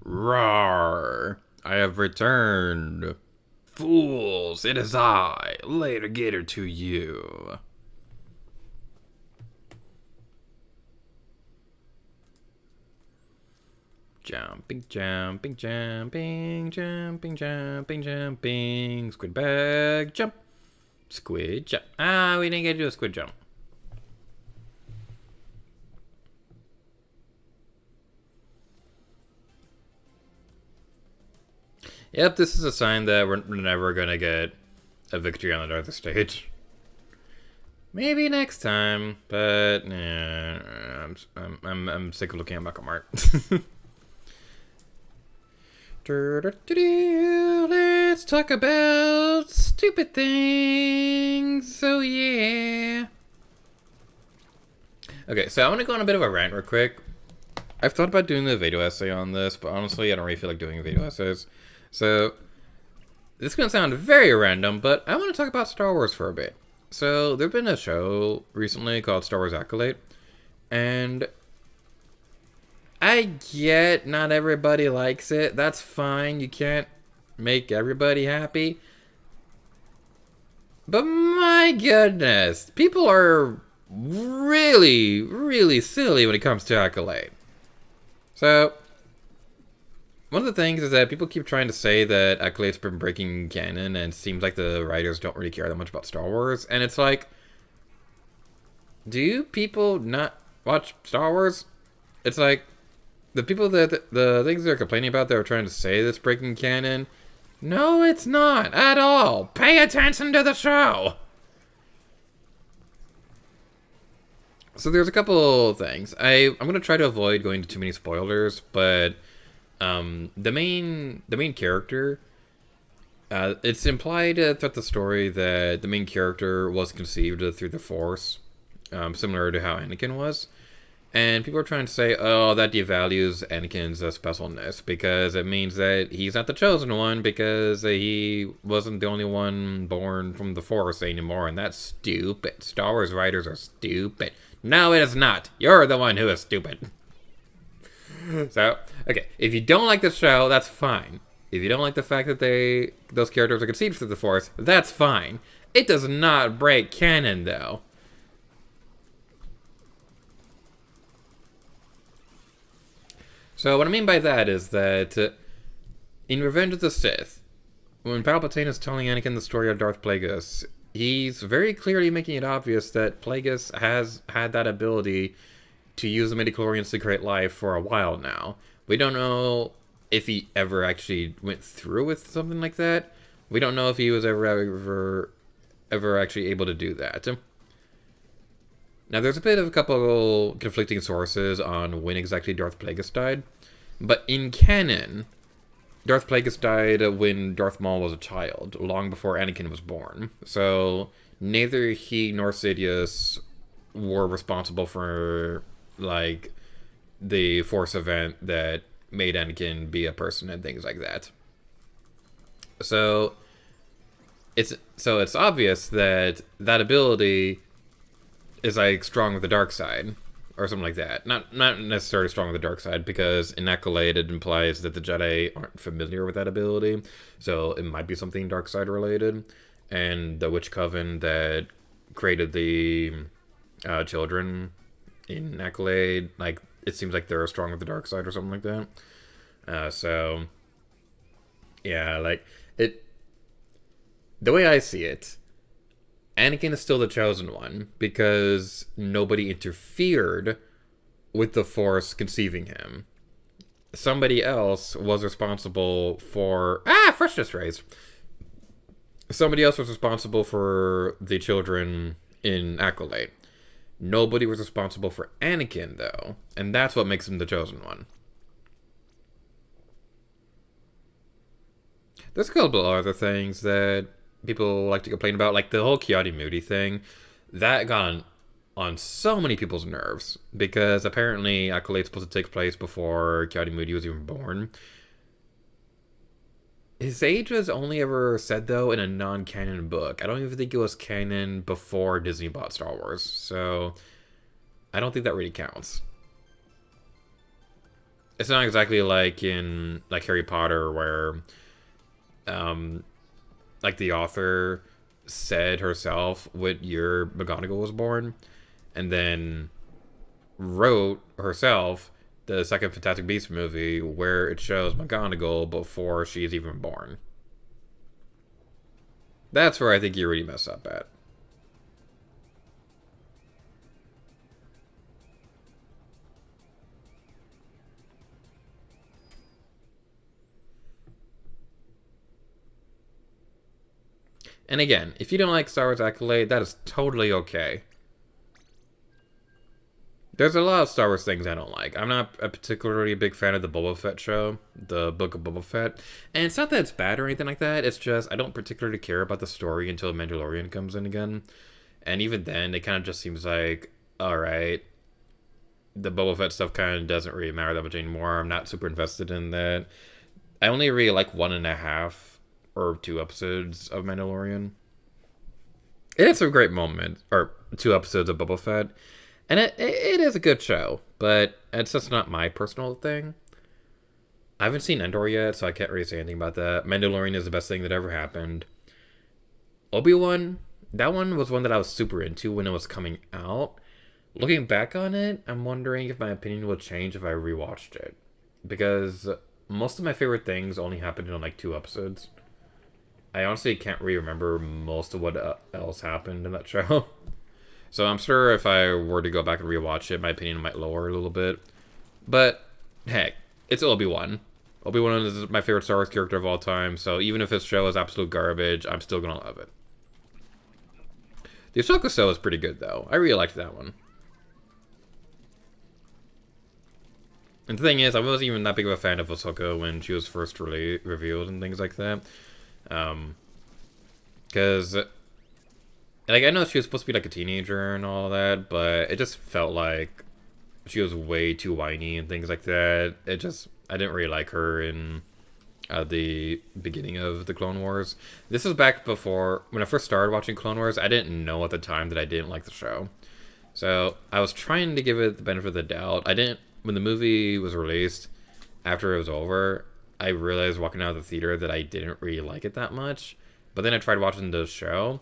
Roar! I have returned. Fools, it is I, later Gator to you. Jumping, jumping, jumping, jumping, jumping, jumping. Squid bag, jump. Squid jump. Ah, we didn't get to do a squid jump. Yep, this is a sign that we're never gonna get a victory on the darker stage. Maybe next time, but I'm sick of looking at Malcolm Art. Let's talk about stupid things. So yeah. Okay, so I want to go on a bit of a rant real quick. I've thought about doing a video essay on this, but honestly, I don't really feel like doing video essays. So, this is going to sound very random, but I want to talk about Star Wars for a bit. So, there's been a show recently called Star Wars Acolyte, and I get not everybody likes it. That's fine. You can't make everybody happy. But my goodness, people are really, really silly when it comes to Acolyte. So, one of the things is that people keep trying to say that Acolyte's been breaking canon, and it seems like the writers don't really care that much about Star Wars. And it's like, do people not watch Star Wars? It's like, the people that, the things they're complaining about that are trying to say that's breaking canon, no, it's not at all. Pay attention to the show. So there's a couple things. I'm going to try to avoid going to too many spoilers, but the main character, it's implied throughout the story that the main character was conceived through the Force, similar to how Anakin was. And people are trying to say, oh, that devalues Anakin's specialness, because it means that he's not the chosen one, because he wasn't the only one born from the Force anymore, and that's stupid. Star Wars writers are stupid. No, it is not. You're the one who is stupid. So, okay, if you don't like the show, that's fine. If you don't like the fact that those characters are conceived through the Force, that's fine. It does not break canon, though. So what I mean by that is that in Revenge of the Sith, when Palpatine is telling Anakin the story of Darth Plagueis, he's very clearly making it obvious that Plagueis has had that ability to use the midichlorians to create life for a while now. We don't know if he ever actually went through with something like that. We don't know if he was ever actually able to do that. Now, there's a bit of a couple conflicting sources on when exactly Darth Plagueis died, but in canon, Darth Plagueis died when Darth Maul was a child, long before Anakin was born. So neither he nor Sidious were responsible for, like, the Force event that made Anakin be a person and things like that. So it's obvious that that ability is, like, strong with the dark side, or something like that. Not necessarily strong with the dark side, because in Accolade it implies that the Jedi aren't familiar with that ability, so it might be something dark side related. And the Witch Coven that created the children in Accolade, like, it seems like they're strong with the dark side or something like that. So yeah, like, the way I see it, Anakin is still the chosen one because nobody interfered with the Force conceiving him. Somebody else was responsible for... freshness raised. Somebody else was responsible for the children in Accolade. Nobody was responsible for Anakin, though. And that's what makes him the chosen one. There's a couple of other things that people like to complain about, like the whole Kiadi Moody thing. That got on so many people's nerves, because apparently Accolade's supposed to take place before Kiadi Moody was even born. His age was only ever said, though, in a non-canon book. I don't even think it was canon before Disney bought Star Wars, so I don't think that really counts. It's not exactly like in, like, Harry Potter, where like, the author said herself what year McGonagall was born, and then wrote herself the second Fantastic Beasts movie where it shows McGonagall before she's even born. That's where I think you really mess up at. And again, if you don't like Star Wars Accolade, that is totally okay. There's a lot of Star Wars things I don't like. I'm not a particularly big fan of the Boba Fett show, the Book of Boba Fett. And it's not that it's bad or anything like that, it's just I don't particularly care about the story until Mandalorian comes in again. And even then, it kind of just seems like, alright, the Boba Fett stuff kind of doesn't really matter that much anymore. I'm not super invested in that. I only really like 1.5 or 2 episodes of Mandalorian. It has some great moments, or 2 episodes of Boba Fett, and it is a good show, but it's just not my personal thing. I haven't seen Endor yet, so I can't really say anything about that. Mandalorian is the best thing that ever happened. Obi-Wan, that one was one that I was super into when it was coming out. Looking back on it, I'm wondering if my opinion will change if I rewatched it, because most of my favorite things only happened in, like, 2 episodes. I honestly can't really remember most of what else happened in that show. So I'm sure if I were to go back and rewatch it, my opinion might lower a little bit. But, heck, it's Obi-Wan. Obi-Wan is my favorite Star Wars character of all time, so even if his show is absolute garbage, I'm still gonna love it. The Ahsoka show is pretty good, though. I really liked that one. And the thing is, I wasn't even that big of a fan of Ahsoka when she was first revealed and things like that. Because, like, I know she was supposed to be, like, a teenager and all that, but it just felt like she was way too whiny and things like that. I didn't really like her in the beginning of the Clone Wars. This was back before, when I first started watching Clone Wars, I didn't know at the time that I didn't like the show. So, I was trying to give it the benefit of the doubt. When the movie was released, after it was over, I realized walking out of the theater that I didn't really like it that much. But then I tried watching the show,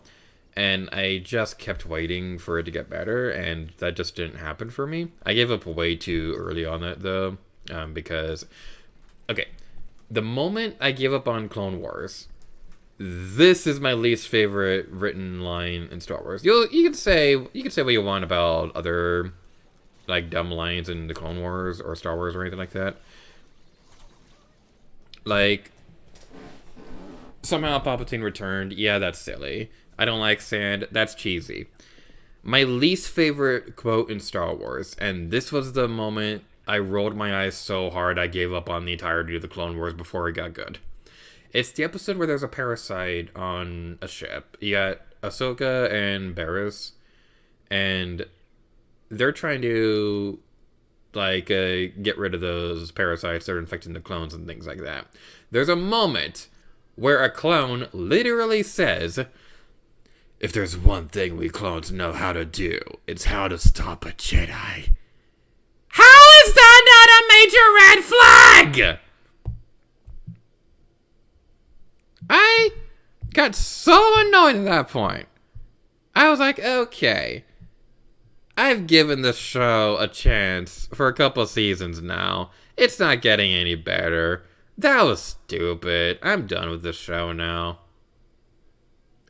and I just kept waiting for it to get better, and that just didn't happen for me. I gave up way too early on it, though, because... Okay, the moment I gave up on Clone Wars, this is my least favorite written line in Star Wars. You can say what you want about other like dumb lines in the Clone Wars or Star Wars or anything like that. Like, somehow Palpatine returned. Yeah, that's silly. I don't like sand. That's cheesy. My least favorite quote in Star Wars, and this was the moment I rolled my eyes so hard I gave up on the entirety of the Clone Wars before it got good. It's the episode where there's a parasite on a ship. You got Ahsoka and Barriss, and they're trying to get rid of those parasites that are infecting the clones and things like that. There's a moment where a clone literally says, "If there's one thing we clones know how to do, it's how to stop a Jedi." How is that not a major red flag? I got so annoyed at that point. I was like, okay, I've given this show a chance for a couple seasons now. It's not getting any better. That was stupid. I'm done with this show now.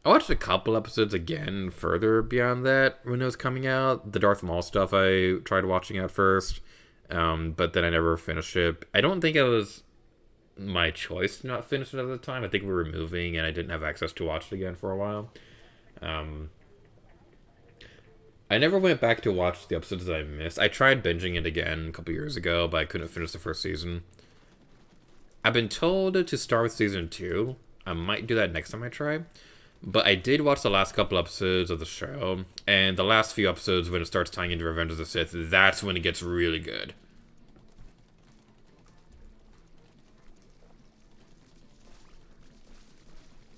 I watched a couple episodes again further beyond that when it was coming out. The Darth Maul stuff I tried watching at first, but then I never finished it. I don't think it was my choice to not finish it at the time. I think we were moving and I didn't have access to watch it again for a while. I never went back to watch the episodes that I missed. I tried binging it again a couple years ago, but I couldn't finish the first season. I've been told to start with season 2. I might do that next time I try. But I did watch the last couple episodes of the show, and the last few episodes, when it starts tying into Revenge of the Sith, that's when it gets really good.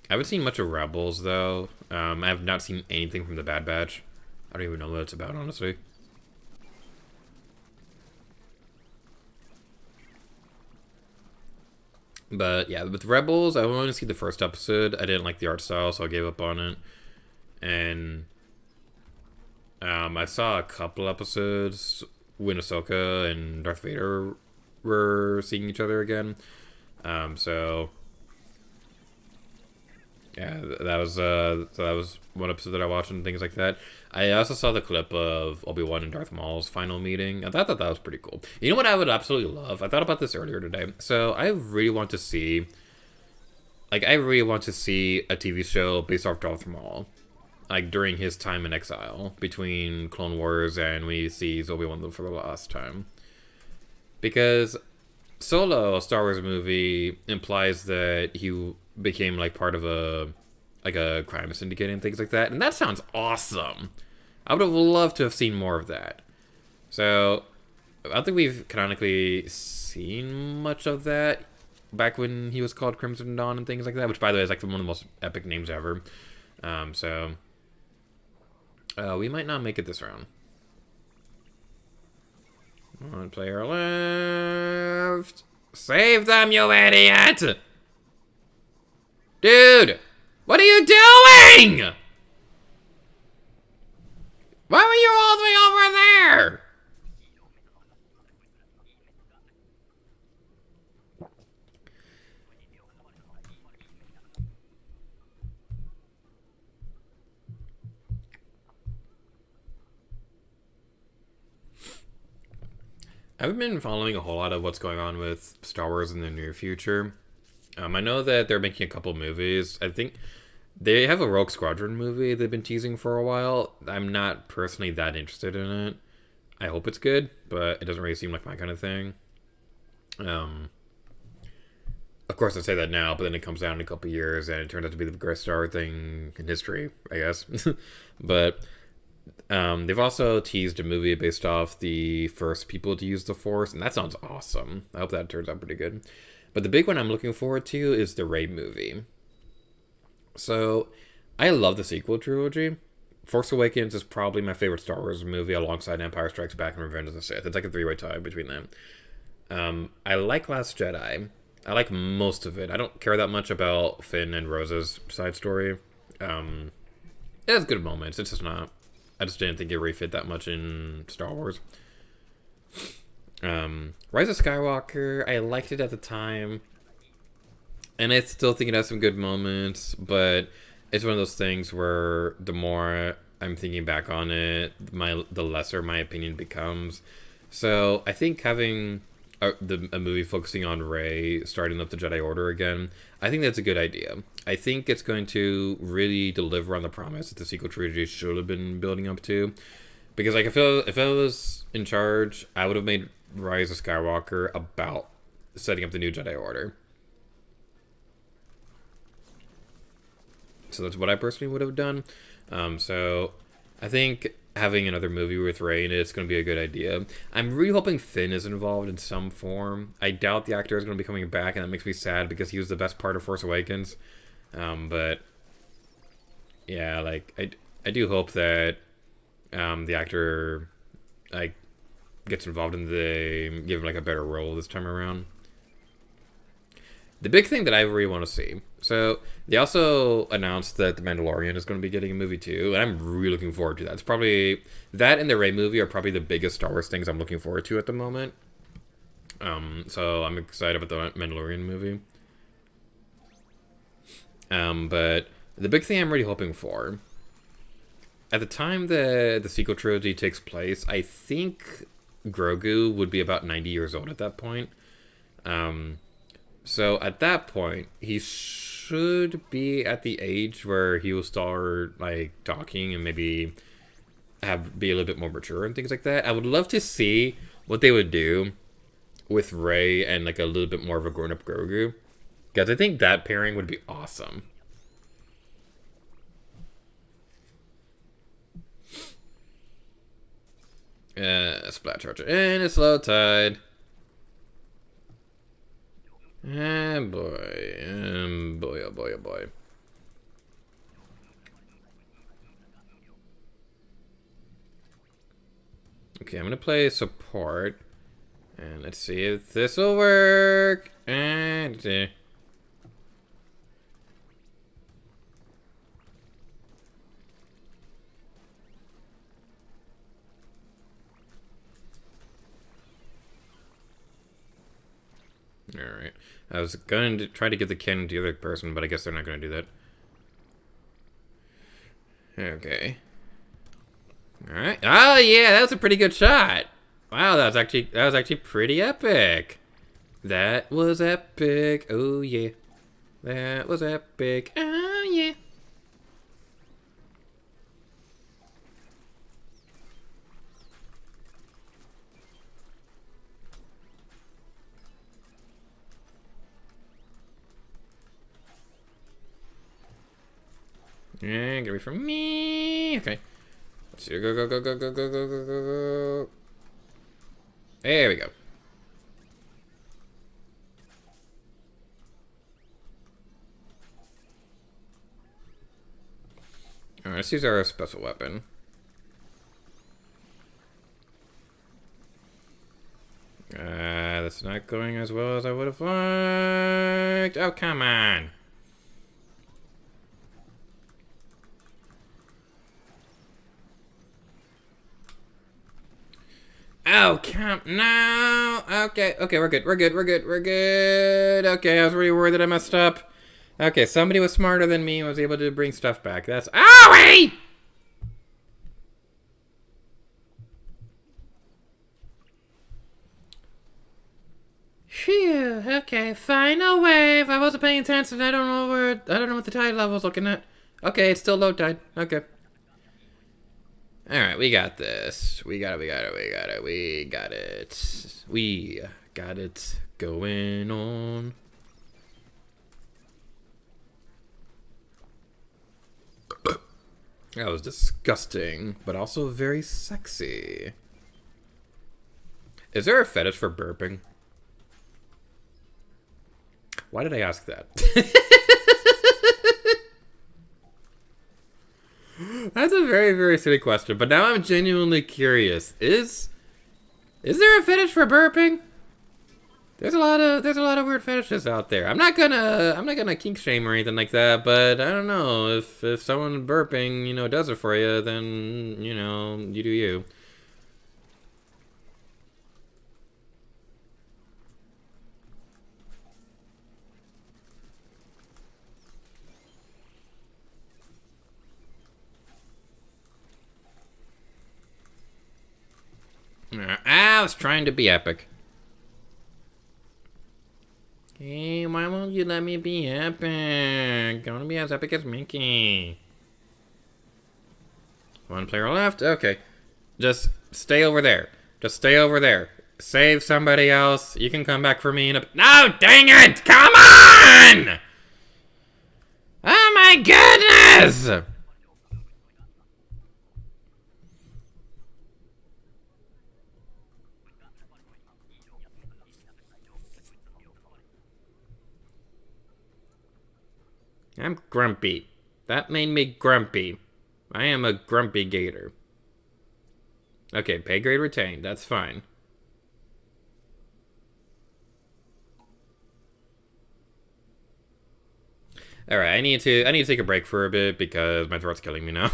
I haven't seen much of Rebels, though. I have not seen anything from the Bad Batch. I don't even know what it's about, honestly. But yeah, with Rebels, I only see the first episode. I didn't like the art style, so I gave up on it. And I saw a couple episodes when Ahsoka and Darth Vader were seeing each other again. So yeah, that was one episode that I watched and things like that. I also saw the clip of Obi-Wan and Darth Maul's final meeting. I thought that was pretty cool. You know what I would absolutely love? I thought about this earlier today. So I really want to see, a TV show based off Darth Maul, like during his time in exile between Clone Wars and when he sees Obi-Wan for the last time. Because Solo, a Star Wars movie, implies that he became like part of a crime syndicate and things like that, and that sounds awesome. I would have loved to have seen more of that. So I don't think we've canonically seen much of that back when he was called Crimson Dawn and things like that, which by the way is like one of the most epic names ever. So we might not make it this round. One player left. Save them, you idiot! Dude! What are you doing? Why were you all the way over there? I haven't been following a whole lot of what's going on with Star Wars in the near future. I know that they're making a couple movies. I think they have a Rogue Squadron movie they've been teasing for a while. I'm not personally that interested in it. I hope it's good, but it doesn't really seem like my kind of thing. Of course, I say that now, but then it comes out in a couple years, and it turns out to be the greatest Star Wars thing in history, I guess. But they've also teased a movie based off the first people to use the Force, and that sounds awesome. I hope that turns out pretty good. But the big one I'm looking forward to is the Rey movie. So, I love the sequel trilogy. Force Awakens is probably my favorite Star Wars movie alongside Empire Strikes Back and Revenge of the Sith. It's like a three-way tie between them. I like Last Jedi. I like most of it. I don't care that much about Finn and Rose's side story. It has good moments. It's just not. I just didn't think it really fit that much in Star Wars. Rise of Skywalker, I liked it at the time. And I still think it has some good moments, but it's one of those things where the more I'm thinking back on it, the lesser my opinion becomes. So I think having a movie focusing on Rey starting up the Jedi Order again, I think that's a good idea. I think it's going to really deliver on the promise that the sequel trilogy should have been building up to. Because like if I was in charge, I would have made Rise of Skywalker about setting up the new Jedi Order. So that's what I personally would have done. So I think having another movie with Rey in it's going to be a good idea. I'm really hoping Finn is involved in some form. I doubt the actor is going to be coming back, and that makes me sad because he was the best part of Force Awakens. But yeah, like I do hope that the actor like gets involved and they give him like a better role this time around. The big thing that I really want to see. So they also announced that The Mandalorian is going to be getting a movie too, and I'm really looking forward to that. It's probably that and the Rey movie are probably the biggest Star Wars things I'm looking forward to at the moment. So I'm excited about the Mandalorian movie. But the big thing I'm really hoping for, at the time the sequel trilogy takes place, I think Grogu would be about 90 years old at that point. So at that point, he should be at the age where he will start like talking and maybe be a little bit more mature and things like that. I would love to see what they would do with Rey and like a little bit more of a grown-up Grogu, because I think that pairing would be awesome. Splat charger and a slow tide. And boy, oh boy, oh boy. Okay, I'm gonna play support, and let's see if this will work. And all right. I was going to try to give the cannon to the other person, but I guess they're not going to do that. Okay. Alright. Oh, yeah, that was a pretty good shot. Wow, that was actually pretty epic. That was epic. Oh, yeah. That was epic. Oh, yeah. Yeah, get away from me. Okay. Let's see. Go, go, go, go, go, go, go, go, go. There we go. Alright, let's use our special weapon. That's not going as well as I would have liked. Oh, come on. Oh, no. Okay, we're good. Okay, I was really worried that I messed up. Okay, somebody was smarter than me and was able to bring stuff back. That's... Owie! Phew, okay, final wave. I wasn't paying attention. I don't know what the tide level's looking at. Okay, it's still low tide. Okay. Alright, we got this. We got it going on. That was disgusting, but also very sexy. Is there a fetish for burping? Why did I ask that? That's a very, very silly question, but now I'm genuinely curious. Is there a fetish for burping? There's a lot of weird fetishes out there. I'm not gonna kink shame or anything like that, but I don't know, if someone burping, you know, does it for you, then, you know, you do you. I was trying to be epic. Hey, why won't you let me be epic? I want to be as epic as Mickey. One player left? Okay. Just stay over there. Just stay over there. Save somebody else. You can come back for me in a... No, dang it! Come on! Oh my goodness! I'm grumpy. That made me grumpy. I am a grumpy gator. Okay, pay grade retained. That's fine. Alright, I need to take a break for a bit because my throat's killing me now.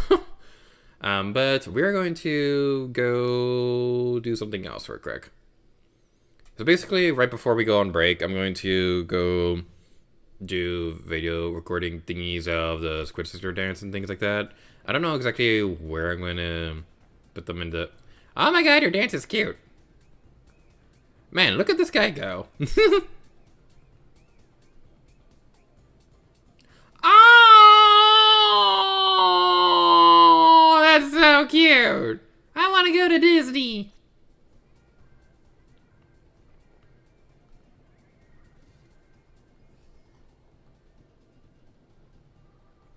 But we're going to go do something else real quick. So basically, right before we go on break, I'm going to go do video recording thingies of the Squid Sister dance and things like that. I don't know exactly where I'm going to put them into... Oh my god, your dance is cute! Man, look at this guy go. Oh, that's so cute! I want to go to Disney!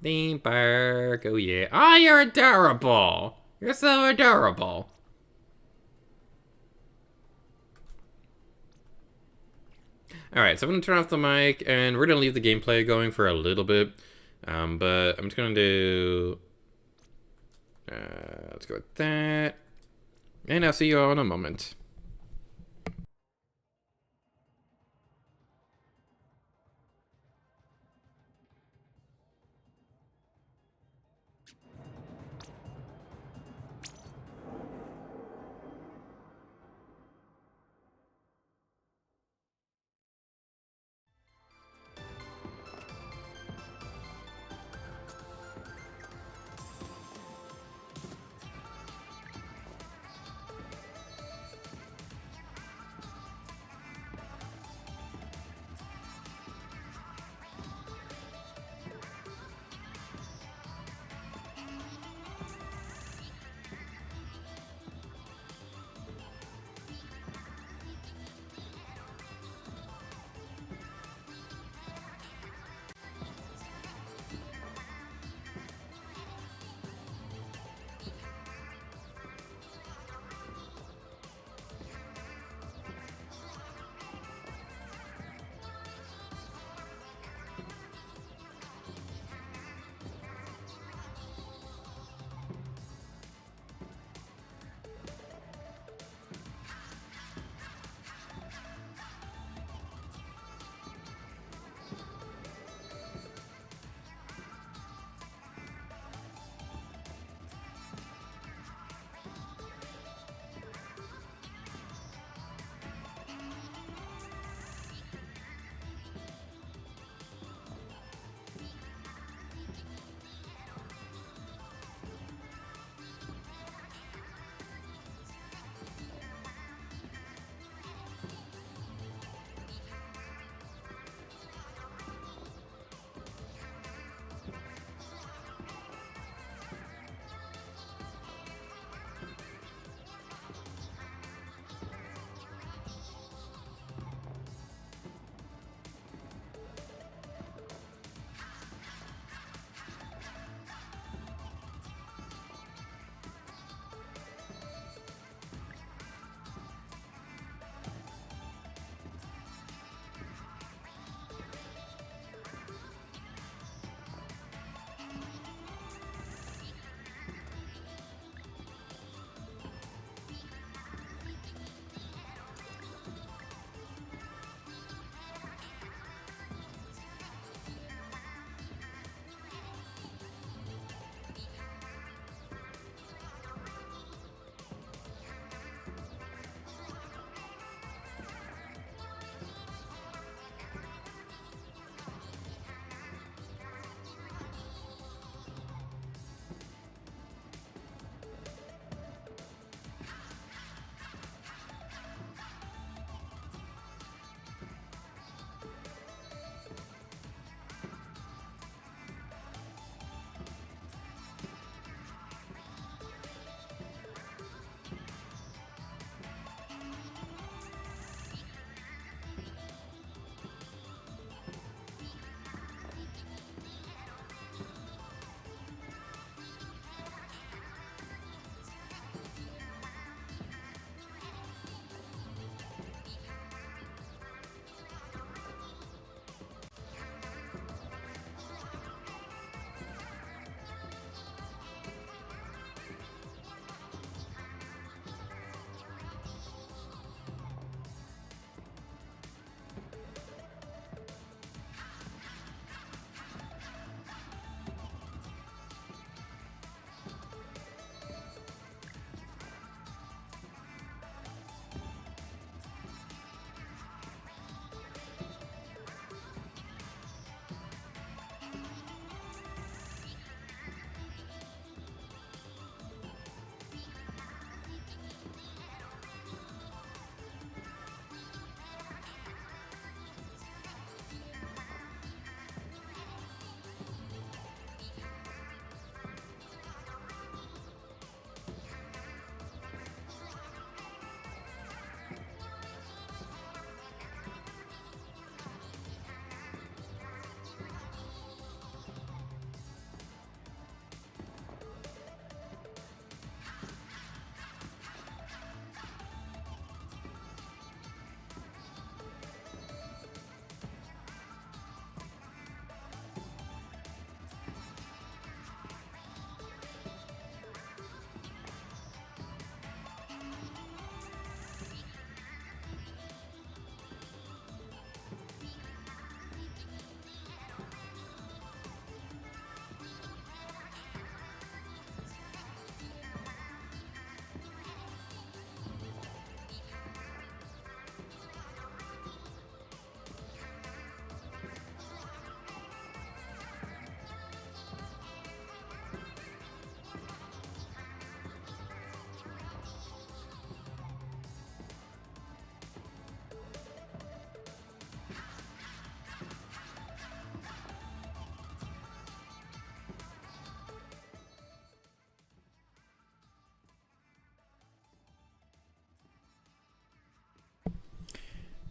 Theme park, oh yeah. Oh, you're adorable! You're so adorable. Alright, so I'm going to turn off the mic, and we're going to leave the gameplay going for a little bit. But I'm just going to do... let's go with that. And I'll see you all in a moment.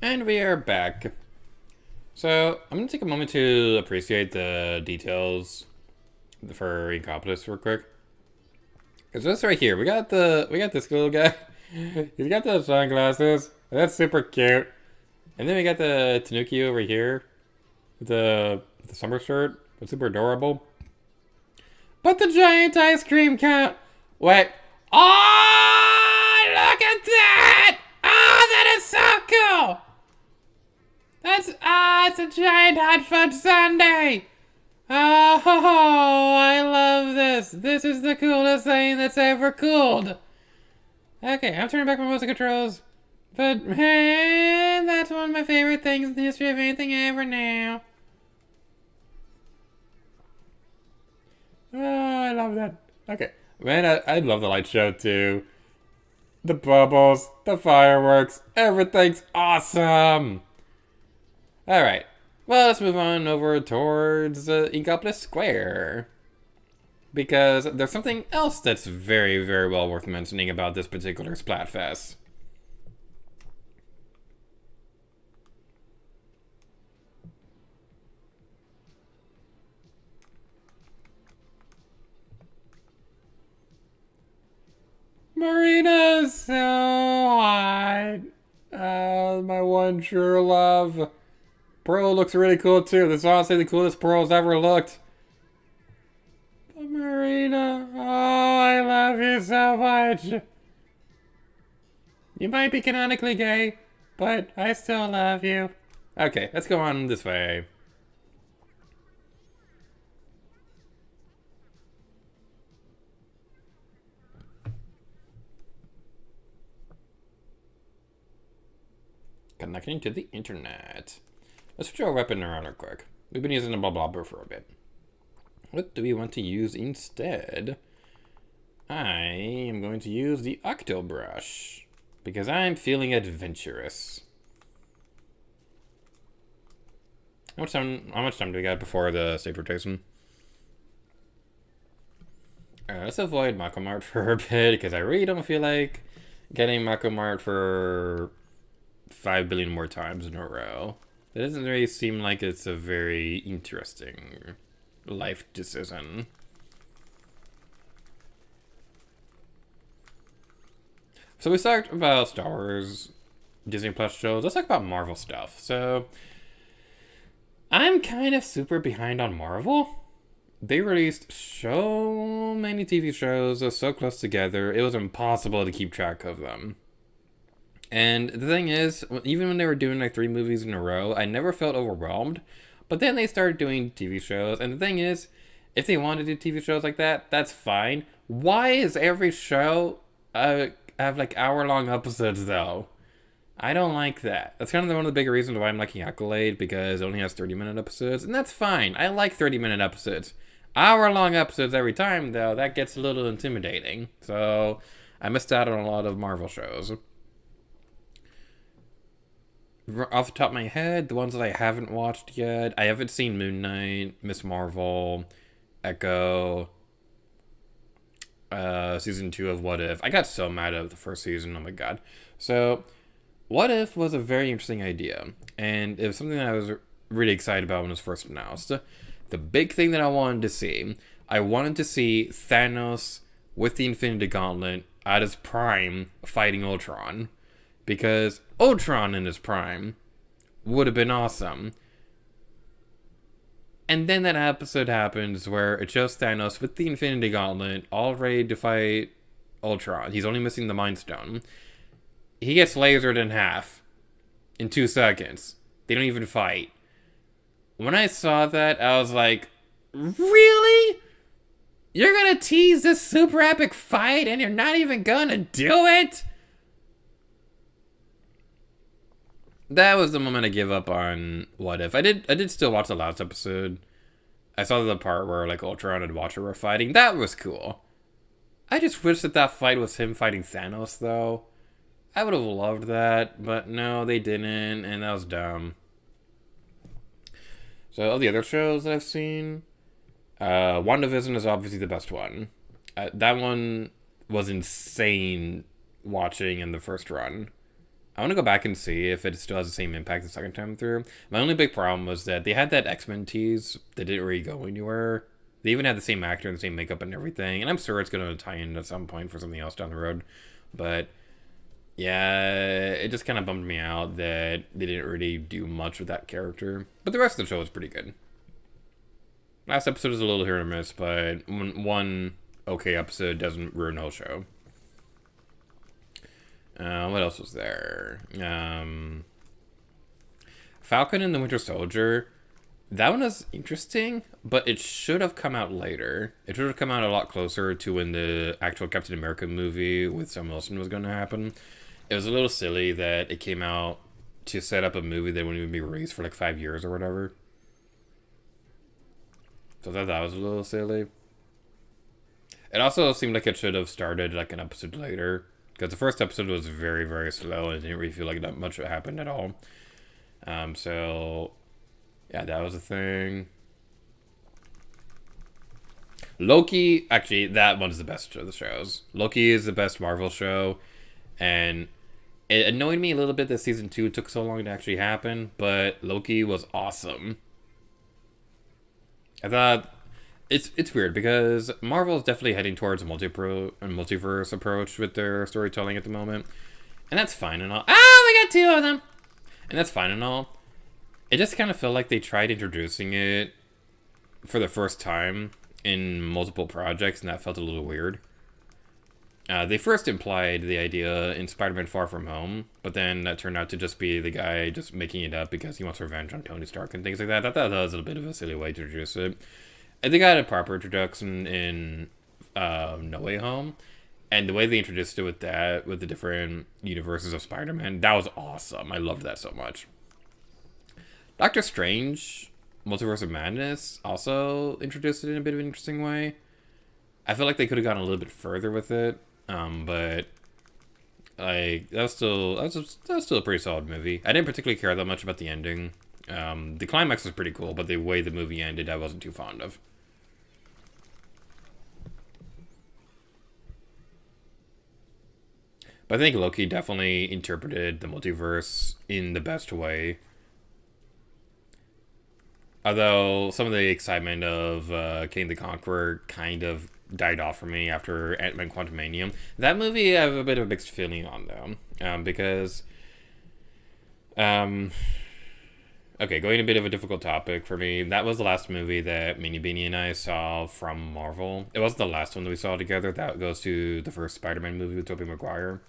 And we are back. So, I'm gonna take a moment to appreciate the details for Incompetence real quick. Cause this right here, we got this little guy. He's got the sunglasses. That's super cute. And then we got the Tanuki over here. With the summer shirt. It's super adorable. But the giant ice cream count. Wait. Oh, look at that! Oh, that is so cool! It's a giant hot fudge sundae! Oh, I love this. This is the coolest thing that's ever cooled. Okay, I'm turning back my motion controls. But, man, that's one of my favorite things in the history of anything ever now. Oh, I love that. Okay. Man, I love the light show, too. The bubbles, the fireworks, everything's awesome! Alright. Well, let's move on over towards Inkopolis Square. Because there's something else that's very, very well worth mentioning about this particular Splatfest. Marina's so hot. My one true love. Pearl looks really cool too. This is honestly the coolest Pearl's ever looked. But Marina, oh, I love you so much. You might be canonically gay, but I still love you. Okay, let's go on this way. Connecting to the internet. Let's switch our weapon around real quick. We've been using the blah for a bit. What do we want to use instead? I am going to use the Octo Brush because I'm feeling adventurous. How much time do we got before the stage rotation? Let's avoid Mako Mart for a bit because I really don't feel like getting Mako Mart for 5 billion more times in a row. It doesn't really seem like it's a very interesting life decision. So we talked about Star Wars, Disney Plus shows. Let's talk about Marvel stuff. So I'm kind of super behind on Marvel. They released so many TV shows so close together, it was impossible to keep track of them. And the thing is, even when they were doing like 3 movies in a row, I never felt overwhelmed. But then they started doing TV shows, and the thing is, if they want to do TV shows like that, that's fine. Why is every show have like hour-long episodes though? I don't like that. That's kind of one of the big reasons why I'm liking Accolade, because it only has 30-minute episodes, and that's fine. I like 30-minute episodes. Hour-long episodes every time though, that gets a little intimidating. So I missed out on a lot of Marvel shows. Off the top of my head, the ones that I haven't watched yet, I haven't seen Moon Knight, Miss Marvel, Echo, season 2 of What If. I got so mad at the first season, oh my god. So, What If was a very interesting idea, and it was something that I was really excited about when it was first announced. The big thing that I wanted to see Thanos with the Infinity Gauntlet at his prime fighting Ultron. Because Ultron in his prime would have been awesome. And then that episode happens where it shows Thanos with the Infinity Gauntlet all ready to fight Ultron. He's only missing the Mind Stone. He gets lasered in half in 2 seconds. They don't even fight. When I saw that, I was like, really? You're gonna tease this super epic fight and you're not even gonna do it? That was the moment I gave up on What If. I did still watch the last episode. I saw the part where like Ultron and Watcher were fighting. That was cool. I just wish that fight was him fighting Thanos though. I would have loved that, but no, they didn't, and that was dumb. So of the other shows that I've seen, WandaVision is obviously the best one. That one was insane watching in the first run. I want to go back and see if it still has the same impact the second time through. My only big problem was that they had that X-Men tease that didn't really go anywhere. They even had the same actor and the same makeup and everything, and I'm sure it's going to tie in at some point for something else down the road. But yeah, it just kind of bummed me out that they didn't really do much with that character. But the rest of the show was pretty good. Last episode was a little hit or miss, but one okay episode doesn't ruin the whole show. What else was there? Falcon and the Winter Soldier. That one was interesting, but it should have come out later. It should have come out a lot closer to when the actual Captain America movie with Sam Wilson was going to happen. It was a little silly that it came out to set up a movie that wouldn't even be released for like 5 years or whatever. So I thought that was a little silly. It also seemed like it should have started like an episode later, because the first episode was very, very slow and it didn't really feel like that much happened at all. So yeah, that was a thing. Loki, actually, that one's the best of the shows. Loki is the best Marvel show, and it annoyed me a little bit that season 2 took so long to actually happen, but Loki was awesome. I thought it's weird because Marvel is definitely heading towards a multiverse approach with their storytelling at the moment, and that's fine and all. Ah, we got 2 of them, and that's fine and all. It just kind of felt like they tried introducing it for the first time in multiple projects, and that felt a little weird. They first implied the idea in Spider-Man Far From Home, but then that turned out to just be the guy just making it up because he wants revenge on Tony Stark and things like that. I thought that was a bit of a silly way to introduce it. And they got a proper introduction in No Way Home, and the way they introduced it with that, with the different universes of Spider-Man, that was awesome. I loved that so much. Doctor Strange, Multiverse of Madness, also introduced it in a bit of an interesting way. I feel like they could have gone a little bit further with it, but like that was still a pretty solid movie. I didn't particularly care that much about the ending. The climax was pretty cool, but the way the movie ended, I wasn't too fond of. But I think Loki definitely interpreted the multiverse in the best way. Although some of the excitement of King the Conqueror kind of died off for me after Ant-Man Quantumania. That movie I have a bit of a mixed feeling on, though. Because... okay, going a bit of a difficult topic for me. That was the last movie that Minnie Beanie and I saw from Marvel. It wasn't the last one that we saw together. That goes to the first Spider-Man movie with Tobey Maguire.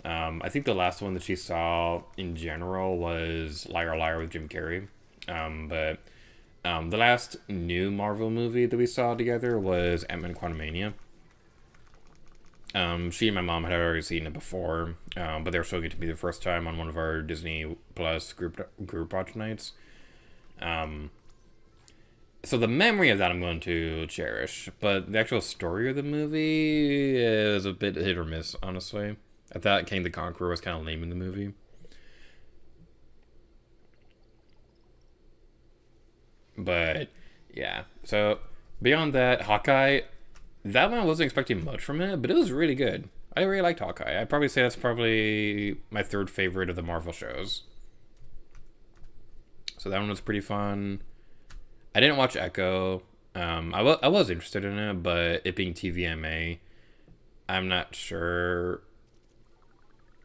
I think the last one that she saw in general was Liar Liar with Jim Carrey. But the last new Marvel movie that we saw together was Ant-Man Quantumania. She and my mom had already seen it before, but they were showing it to me the first time on one of our Disney Plus group watch nights. So the memory of that I'm going to cherish, but the actual story of the movie is a bit hit or miss, honestly. I thought King the Conqueror was kind of lame in the movie. But yeah, so beyond that, Hawkeye, that one I wasn't expecting much from it, but it was really good. I really liked Hawkeye. I'd probably say that's probably my third favorite of the Marvel shows. So that one was pretty fun. I didn't watch Echo. I was interested in it, but it being TVMA, I'm not sure.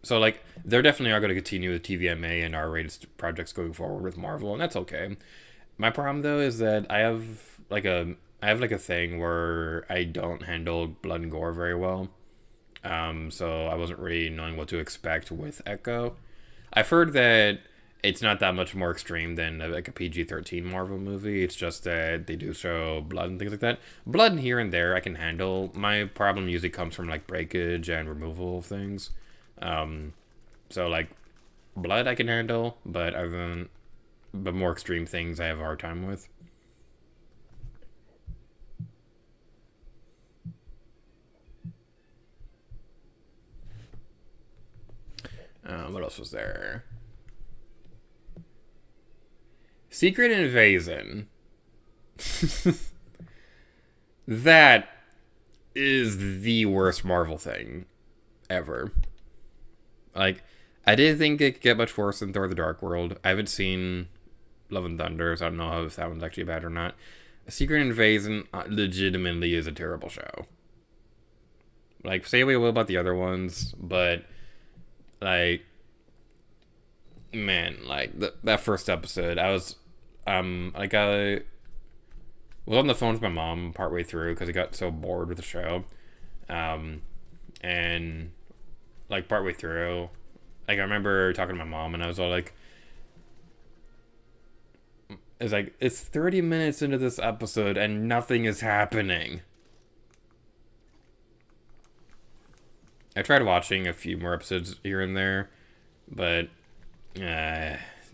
So, like, they definitely are going to continue with TVMA and R-rated projects going forward with Marvel, and that's okay. My problem, though, is that I have a thing where I don't handle blood and gore very well. So I wasn't really knowing what to expect with Echo. I've heard that it's not that much more extreme than like a PG-13 Marvel movie. It's just that they do show blood and things like that. Blood here and there I can handle. My problem usually comes from like breakage and removal of things. So like blood I can handle, but but more extreme things I have a hard time with. What else was there? Secret Invasion. That is the worst Marvel thing ever. Like, I didn't think it could get much worse than Thor: The Dark World. I haven't seen Love and Thunder, so I don't know if that one's actually bad or not. Secret Invasion legitimately is a terrible show. Like, say what you will about the other ones, but like, man, like that first episode, I was I was on the phone with my mom partway through because I got so bored with the show, and like partway through, like I remember talking to my mom and I was all like, it's 30 minutes into this episode and nothing is happening. I tried watching a few more episodes here and there, but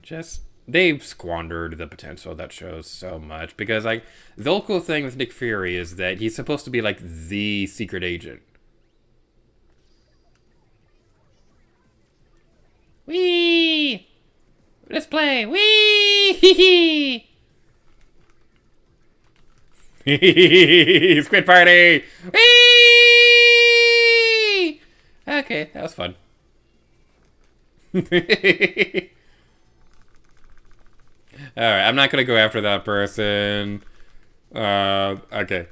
just they've squandered the potential of that show so much because like the whole cool thing with Nick Fury is that he's supposed to be like the secret agent. Wee! Let's play! Wee! Squid party! Wee! Okay, that was fun. Alright, I'm not gonna go after that person. Okay.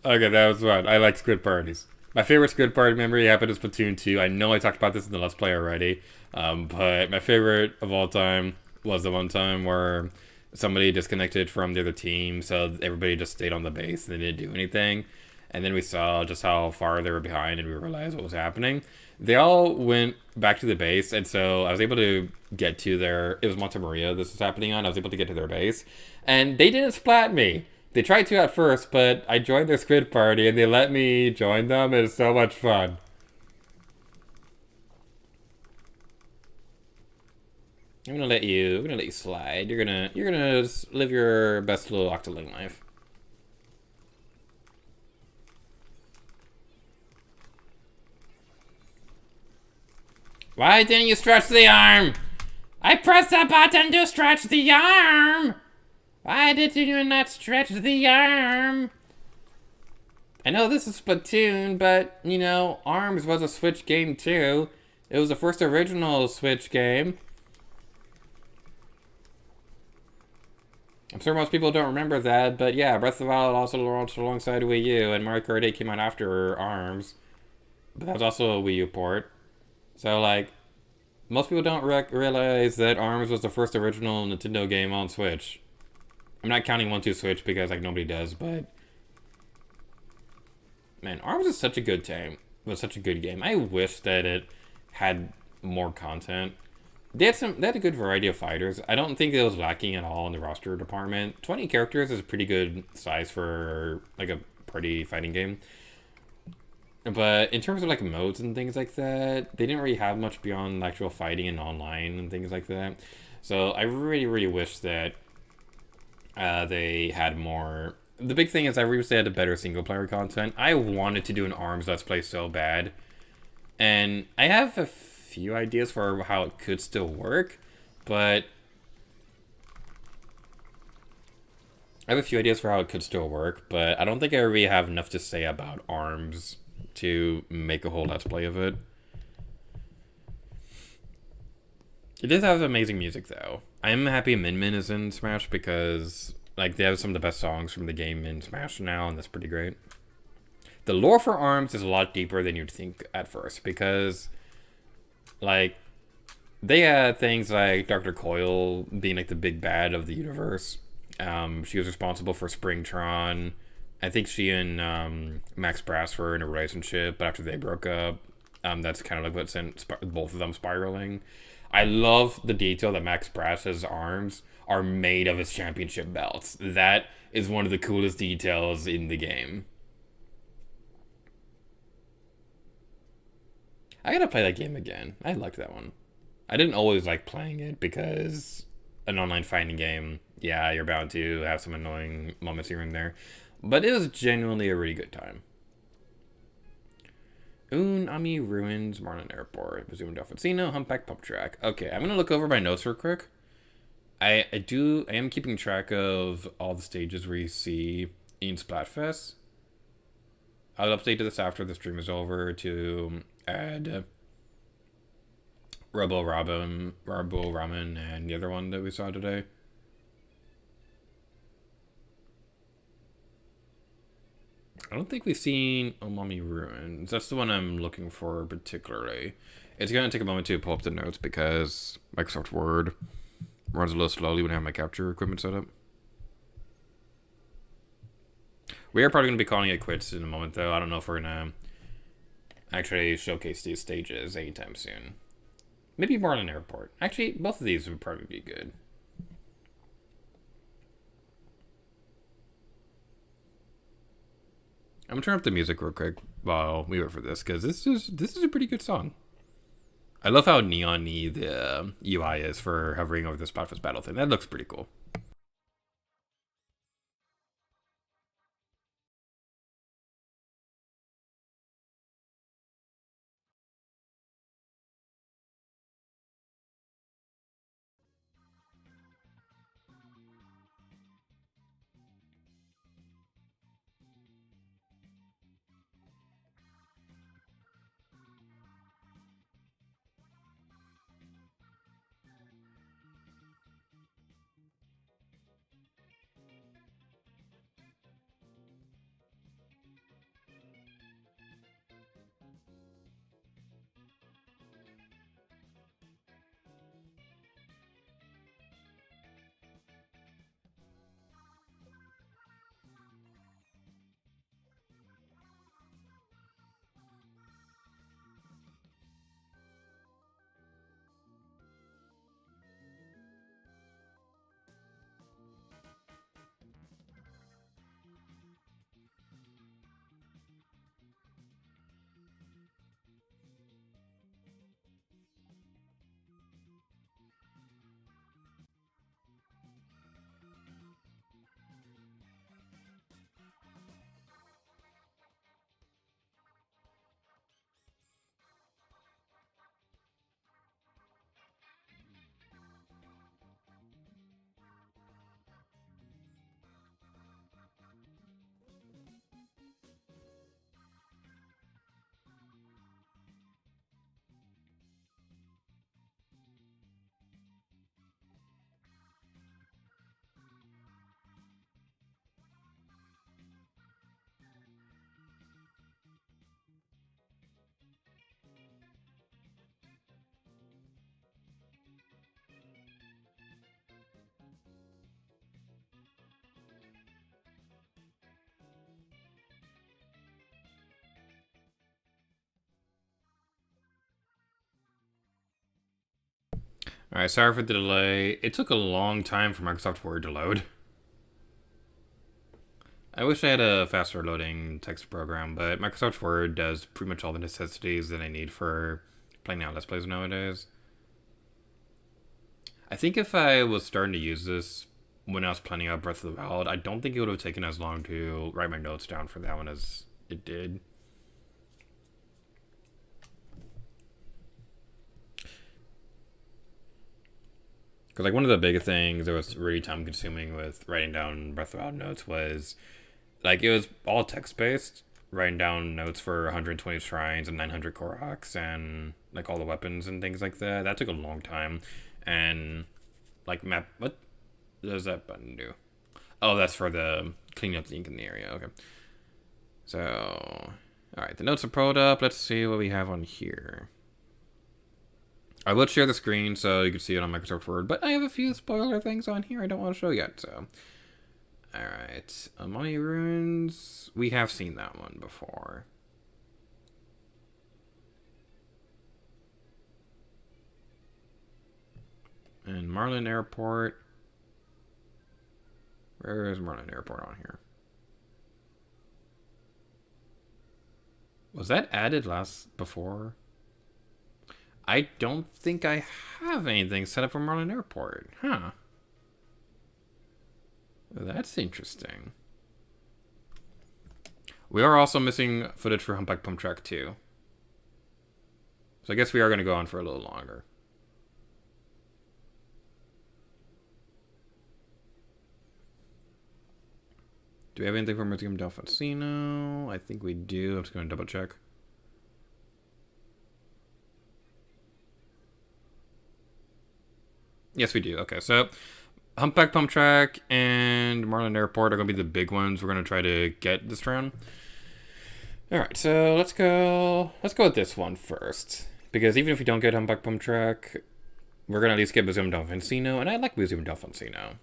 Okay, that was fun. I like squid parties. My favorite squid party memory happened in Splatoon 2. I know I talked about this in the Let's Play already, but my favorite of all time was the one time where somebody disconnected from the other team, so everybody just stayed on the base and they didn't do anything. And then we saw just how far they were behind and we realized what was happening. They all went back to the base, and so I was able to get to their... It was Monte Maria this was happening on. I was able to get to their base, and they didn't splat me. They tried to at first, but I joined their squid party, and they let me join them. It was so much fun. I'm gonna let you slide. You're gonna live your best little Octoling life. Why didn't you stretch the arm? I pressed the button to stretch the arm. Why did you not stretch the arm? I know this is Splatoon, but, you know, ARMS was a Switch game too. It was the first original Switch game. I'm sure most people don't remember that, but yeah, Breath of the Wild also launched alongside Wii U, and Mario Kart 8 came out after ARMS. But that was also a Wii U port. So, like, most people don't realize that ARMS was the first original Nintendo game on Switch. I'm not counting 1-2 Switch because, like, nobody does, but... Man, ARMS is such a good game. It was such a good game. I wish that it had more content. They had a good variety of fighters. I don't think it was lacking at all in the roster department. 20 characters is a pretty good size for, like, a party fighting game. But in terms of like modes and things like that, they didn't really have much beyond actual fighting and online and things like that. So I really, really wish that they had more. The big thing is I wish they had a better single player content. I wanted to do an ARMS Let's Play so bad. And I have a few ideas for how it could still work, but I don't think I really have enough to say about ARMS to make a whole Let's Play of it. It does have amazing music, though. I am happy Min Min is in Smash because, like, they have some of the best songs from the game in Smash now, and that's pretty great. The lore for ARMS is a lot deeper than you'd think at first because, like, they had things like Dr. Coyle being, like, the big bad of the universe. She was responsible for Springtron. I think she and Max Brass were in a relationship, but after they broke up, that's kind of like what sent both of them spiraling. I love the detail that Max Brass's arms are made of his championship belts. That is one of the coolest details in the game. I gotta play that game again. I liked that one. I didn't always like playing it because an online fighting game, yeah, you're bound to have some annoying moments here and there. But it was genuinely a really good time. Unami Ruins, Marlin Airport, Bazooka Dolphicino, Humpback Pump Track. Okay, I'm gonna look over my notes real quick. I am keeping track of all the stages we see in Splatfest. I'll update this after the stream is over to add Robo Ramen, and the other one that we saw today. I don't think we've seen Omami Ruins. That's the one I'm looking for particularly. It's going to take a moment to pull up the notes because Microsoft Word runs a little slowly when I have my capture equipment set up. We are probably going to be calling it quits in a moment, though. I don't know if we're going to actually showcase these stages anytime soon. Maybe Marlin Airport. Actually, both of these would probably be good. I'm gonna turn up the music real quick while we wait for this, because this is a pretty good song. I love how neon-y the UI is for hovering over the Splatfest battle thing. That looks pretty cool. Alright, sorry for the delay. It took a long time for Microsoft Word to load. I wish I had a faster loading text program, but Microsoft Word does pretty much all the necessities that I need for playing out Let's Plays nowadays. I think if I was starting to use this when I was planning out Breath of the Wild, I don't think it would have taken as long to write my notes down for that one as it did. Because like one of the big things that was really time consuming with writing down Breath of the Wild notes was like it was all text based, writing down notes for 120 shrines and 900 Koroks and like all the weapons and things like that. That took a long time, and like map. What does that button do? Oh, that's for the cleaning up the ink in the area. Okay. So, all right, the notes are pulled up. Let's see what we have on here. I will share the screen so you can see it on Microsoft Word, but I have a few spoiler things on here I don't want to show yet, so. Alright, Amani Ruins. We have seen that one before. And Marlin Airport. Where is Marlin Airport on here? Was that added before? I don't think I have anything set up for Marlin Airport. Huh. That's interesting. We are also missing footage for Humpback Pump Track 2. So I guess we are going to go on for a little longer. Do we have anything for Museum del Fascino? I think we do. I'm just going to double check. Yes, we do. Okay, so Humpback Pump Track and Marlin Airport are going to be the big ones we're going to try to get this round. All right, so let's go with this one first, because even if we don't get Humpback Pump Track, we're going to at least get Museum del Encino, and I like Museum del Encino.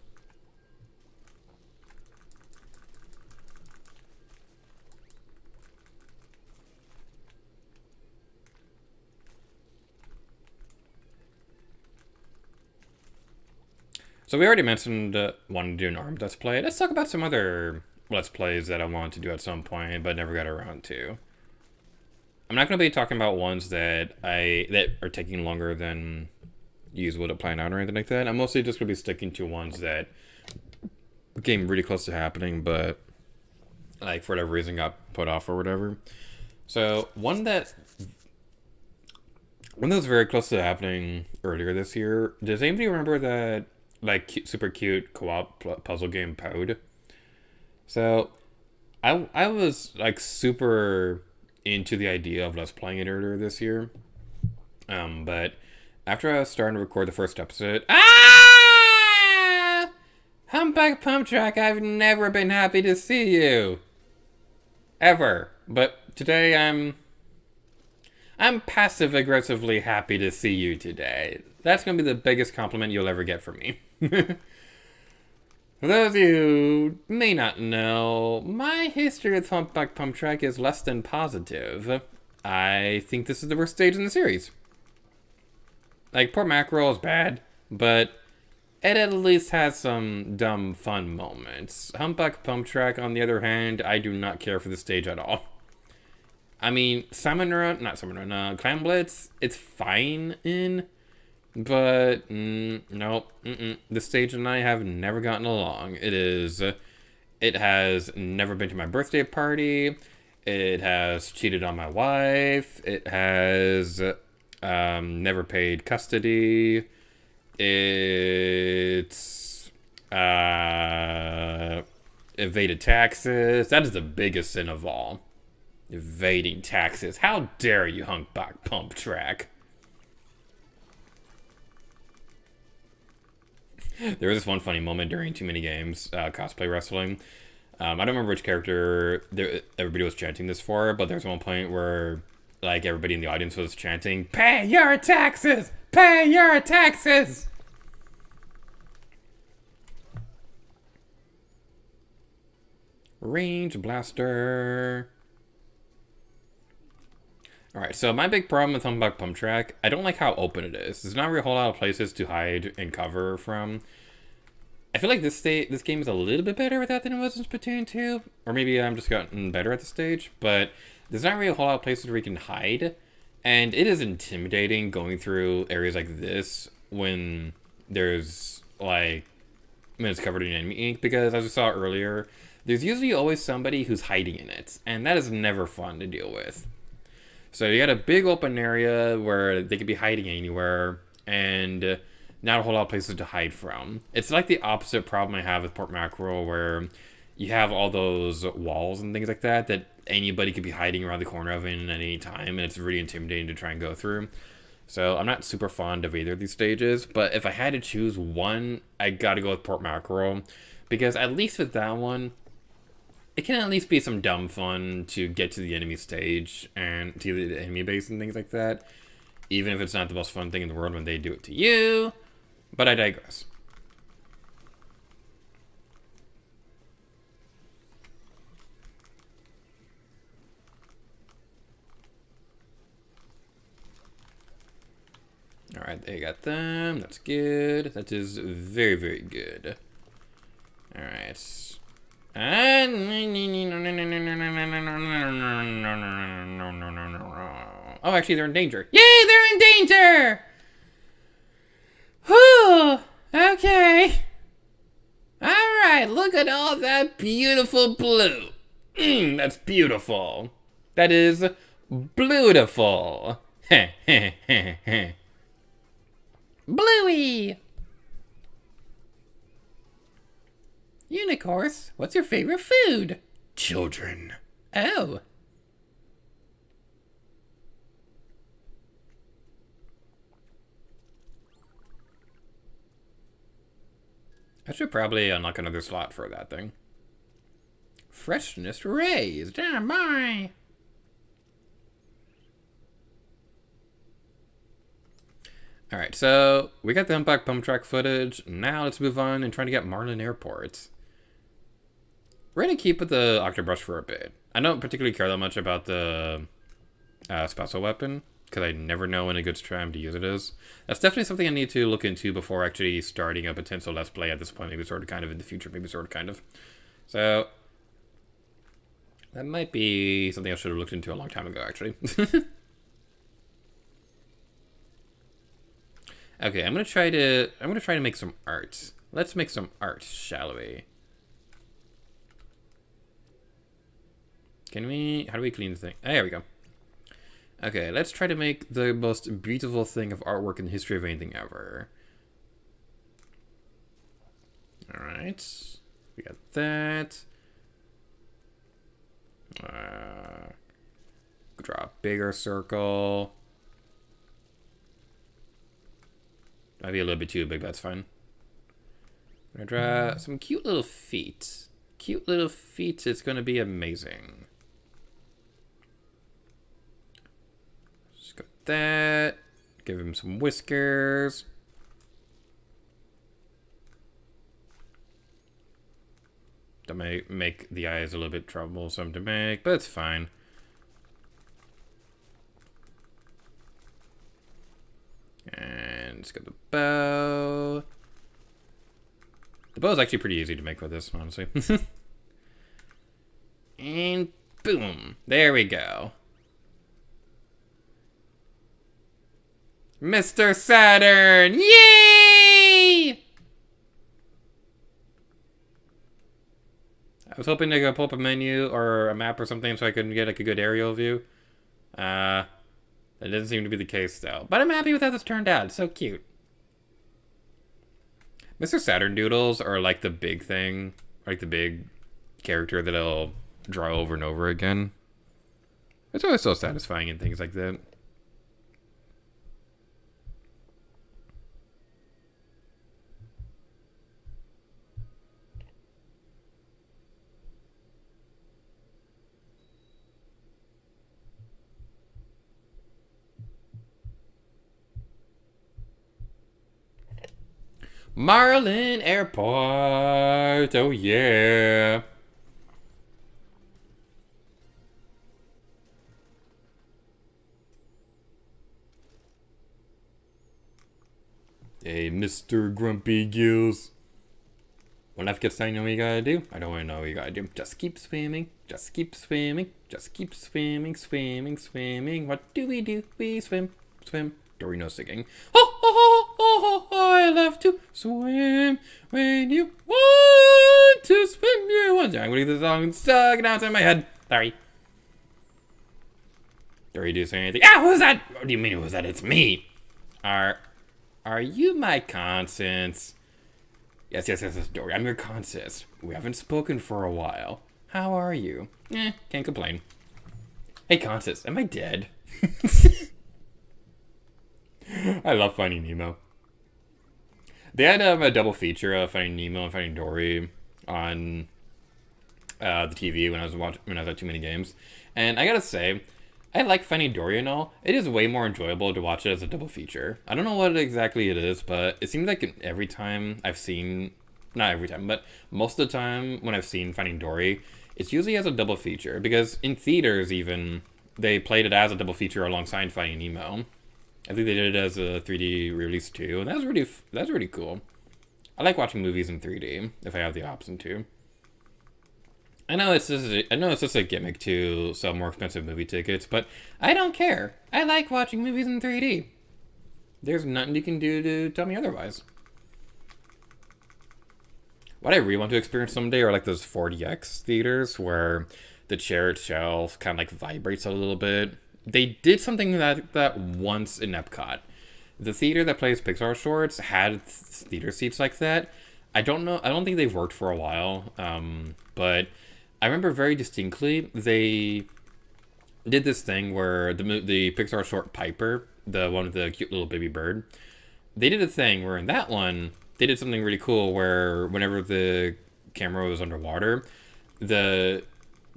So we already mentioned wanting to do an ARMS Let's Play. Let's talk about some other Let's Plays that I want to do at some point, but never got around to. I'm not going to be talking about ones that are taking longer than usual to plan out or anything like that. I'm mostly just going to be sticking to ones that came really close to happening, but like for whatever reason got put off or whatever. So one that was very close to happening earlier this year. Does anybody remember that like super cute co-op puzzle game Pod? So I was like super into the idea of us playing it earlier this year. But after I was starting to record the first episode, Humpback Pump Track, I've never been happy to see you. Ever. But today I'm passive aggressively happy to see you today. That's gonna be the biggest compliment you'll ever get from me. For those of you who may not know, my history with Humpback Pump Track is less than positive. I think this is the worst stage in the series. Like, Port Mackerel is bad, but it at least has some dumb fun moments. Humpback Pump Track, on the other hand, I do not care for the stage at all. I mean, Clam Blitz, it's fine in, but nope. The stage and I have never gotten along. It has never been to my birthday party. It has cheated on my wife. It has never paid custody. It's evaded taxes. That is the biggest sin of all. Evading taxes. How dare you, Humpback Pump Track? There was this one funny moment during too many games, cosplay wrestling. I don't remember which character everybody was chanting this for, but there was one point where like everybody in the audience was chanting, "Pay your taxes! Pay your taxes!" Range Blaster. Alright, so my big problem with Humpback Pump Track, I don't like how open it is. There's not really a whole lot of places to hide and cover from. I feel like this game is a little bit better with that than it was in Splatoon 2. Or maybe I'm just gotten better at the stage. But there's not really a whole lot of places where you can hide. And it is intimidating going through areas like this when there's like, when it's covered in enemy ink. Because as we saw earlier, there's usually always somebody who's hiding in it. And that is never fun to deal with. So you got a big open area where they could be hiding anywhere, and not a whole lot of places to hide from. It's like the opposite problem I have with Port Mackerel, where you have all those walls and things like that anybody could be hiding around the corner of it at any time, and it's really intimidating to try and go through. So I'm not super fond of either of these stages, but if I had to choose one, I gotta go with Port Mackerel, because at least with that one, it can at least be some dumb fun to get to the enemy stage and to the enemy base and things like that. Even if it's not the most fun thing in the world when they do it to you. But I digress. Alright, they got them. That's good. That is very, very good. Alright. Oh, actually, they're in danger. Yay, they're in danger! Whew, okay. Alright, look at all that beautiful blue. That's beautiful. That is beautiful. Bluey! Unicorns, what's your favorite food? Children. Oh. I should probably unlock another slot for that thing. Freshness raised. Ah, bye. Alright, so we got the Humpback Pump Track footage. Now let's move on and try to get Marlin Airport. We're going to keep with the Octobrush for a bit. I don't particularly care that much about the special weapon, because I never know when a good time to use it is. That's definitely something I need to look into before actually starting a potential Let's Play at this point. Maybe sort of kind of in the future, maybe sort of kind of. So, that might be something I should have looked into a long time ago, actually. Okay, I'm gonna try to make some art. Let's make some art, shall we? Can we? How do we clean the thing? Oh, there we go. Okay, let's try to make the most beautiful thing of artwork in the history of anything ever. All right, we got that. Draw a bigger circle. Might be a little bit too big, but that's fine. I'm gonna draw some cute little feet. Cute little feet, it's gonna be amazing. Just got that. Give him some whiskers. That might make the eyes a little bit troublesome to make, but it's fine. And let's get the bow. The bow is actually pretty easy to make with this, honestly. And boom. There we go. Mr. Saturn! Yay! I was hoping to go pull up a menu or a map or something so I could get like a good aerial view. That doesn't seem to be the case though. But I'm happy with how this turned out. It's so cute. Mr. Saturn doodles are like the big thing. Like the big character that I'll draw over and over again. It's always so satisfying in things like that. Marlin Airport, oh yeah. Hey, Mr. Grumpy Gills. When life gets done, you know what you gotta do? I don't wanna know what you gotta do. Just keep swimming, just keep swimming, just keep swimming, swimming, swimming. What do? We swim, swim. Dory no singing. Oh, oh, oh, oh, oh, I love to swim. When you want to swim, you want to. I'm gonna get the song stuck now it's in my head. Sorry. Dory, do you say anything? Ah, who's that? What do you mean who's that? It's me. Are you my conscience? Yes, Dory. I'm your conscience. We haven't spoken for a while. How are you? Can't complain. Hey, conscience, am I dead? I love Finding Nemo. They had a double feature of Finding Nemo and Finding Dory on the TV when I was at Too Many Games, and I gotta say, I like Finding Dory and all. It is way more enjoyable to watch it as a double feature. I don't know what exactly it is, but it seems like every time I've seen, not every time, but most of the time when I've seen Finding Dory, it's usually as a double feature because in theaters even they played it as a double feature alongside Finding Nemo. I think they did it as a 3D release too, and that's really cool. I like watching movies in 3D if I have the option to. I know it's just a gimmick to sell more expensive movie tickets, but I don't care. I like watching movies in 3D. There's nothing you can do to tell me otherwise. What I really want to experience someday are like those 4DX theaters where the chair itself kind of like vibrates a little bit. They did something like that once in Epcot. The theater that plays Pixar shorts had theater seats like that. I don't think they've worked for a while, but I remember very distinctly they did this thing where the Pixar short Piper, the one with the cute little baby bird, they did a thing where in that one, it did something really cool where whenever the camera was underwater, the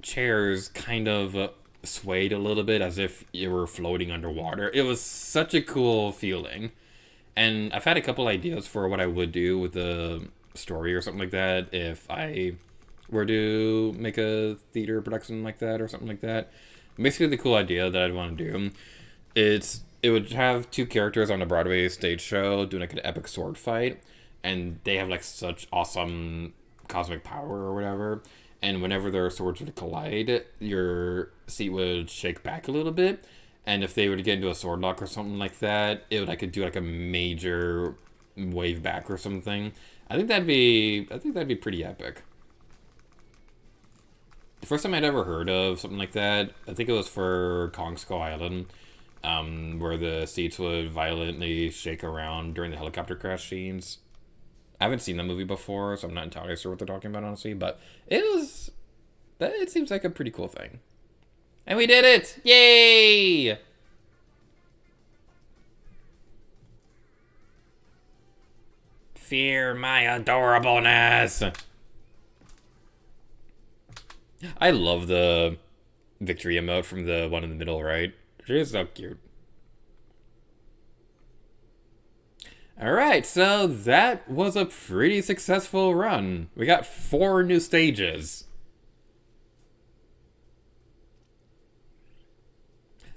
chairs kind of swayed a little bit as if you were floating underwater. It was such a cool feeling. And I've had a couple ideas for what I would do with the story or something like that if I were to make a theater production like that or something like that. Basically, the cool idea that I'd want to do, it would have two characters on a Broadway stage show doing like an epic sword fight, and they have like such awesome cosmic power or whatever. And whenever their swords would collide, your seat would shake back a little bit. And if they were to get into a sword lock or something like that, it would, I could do like a major wave back or something. I think that'd be pretty epic. The first time I'd ever heard of something like that, I think it was for Kong Skull Island, where the seats would violently shake around during the helicopter crash scenes. I haven't seen that movie before, so I'm not entirely sure what they're talking about, honestly, but it seems like a pretty cool thing. And we did it! Yay! Fear my adorableness! I love the victory emote from the one in the middle, right? She is so cute. Alright, so that was a pretty successful run. We got 4 new stages.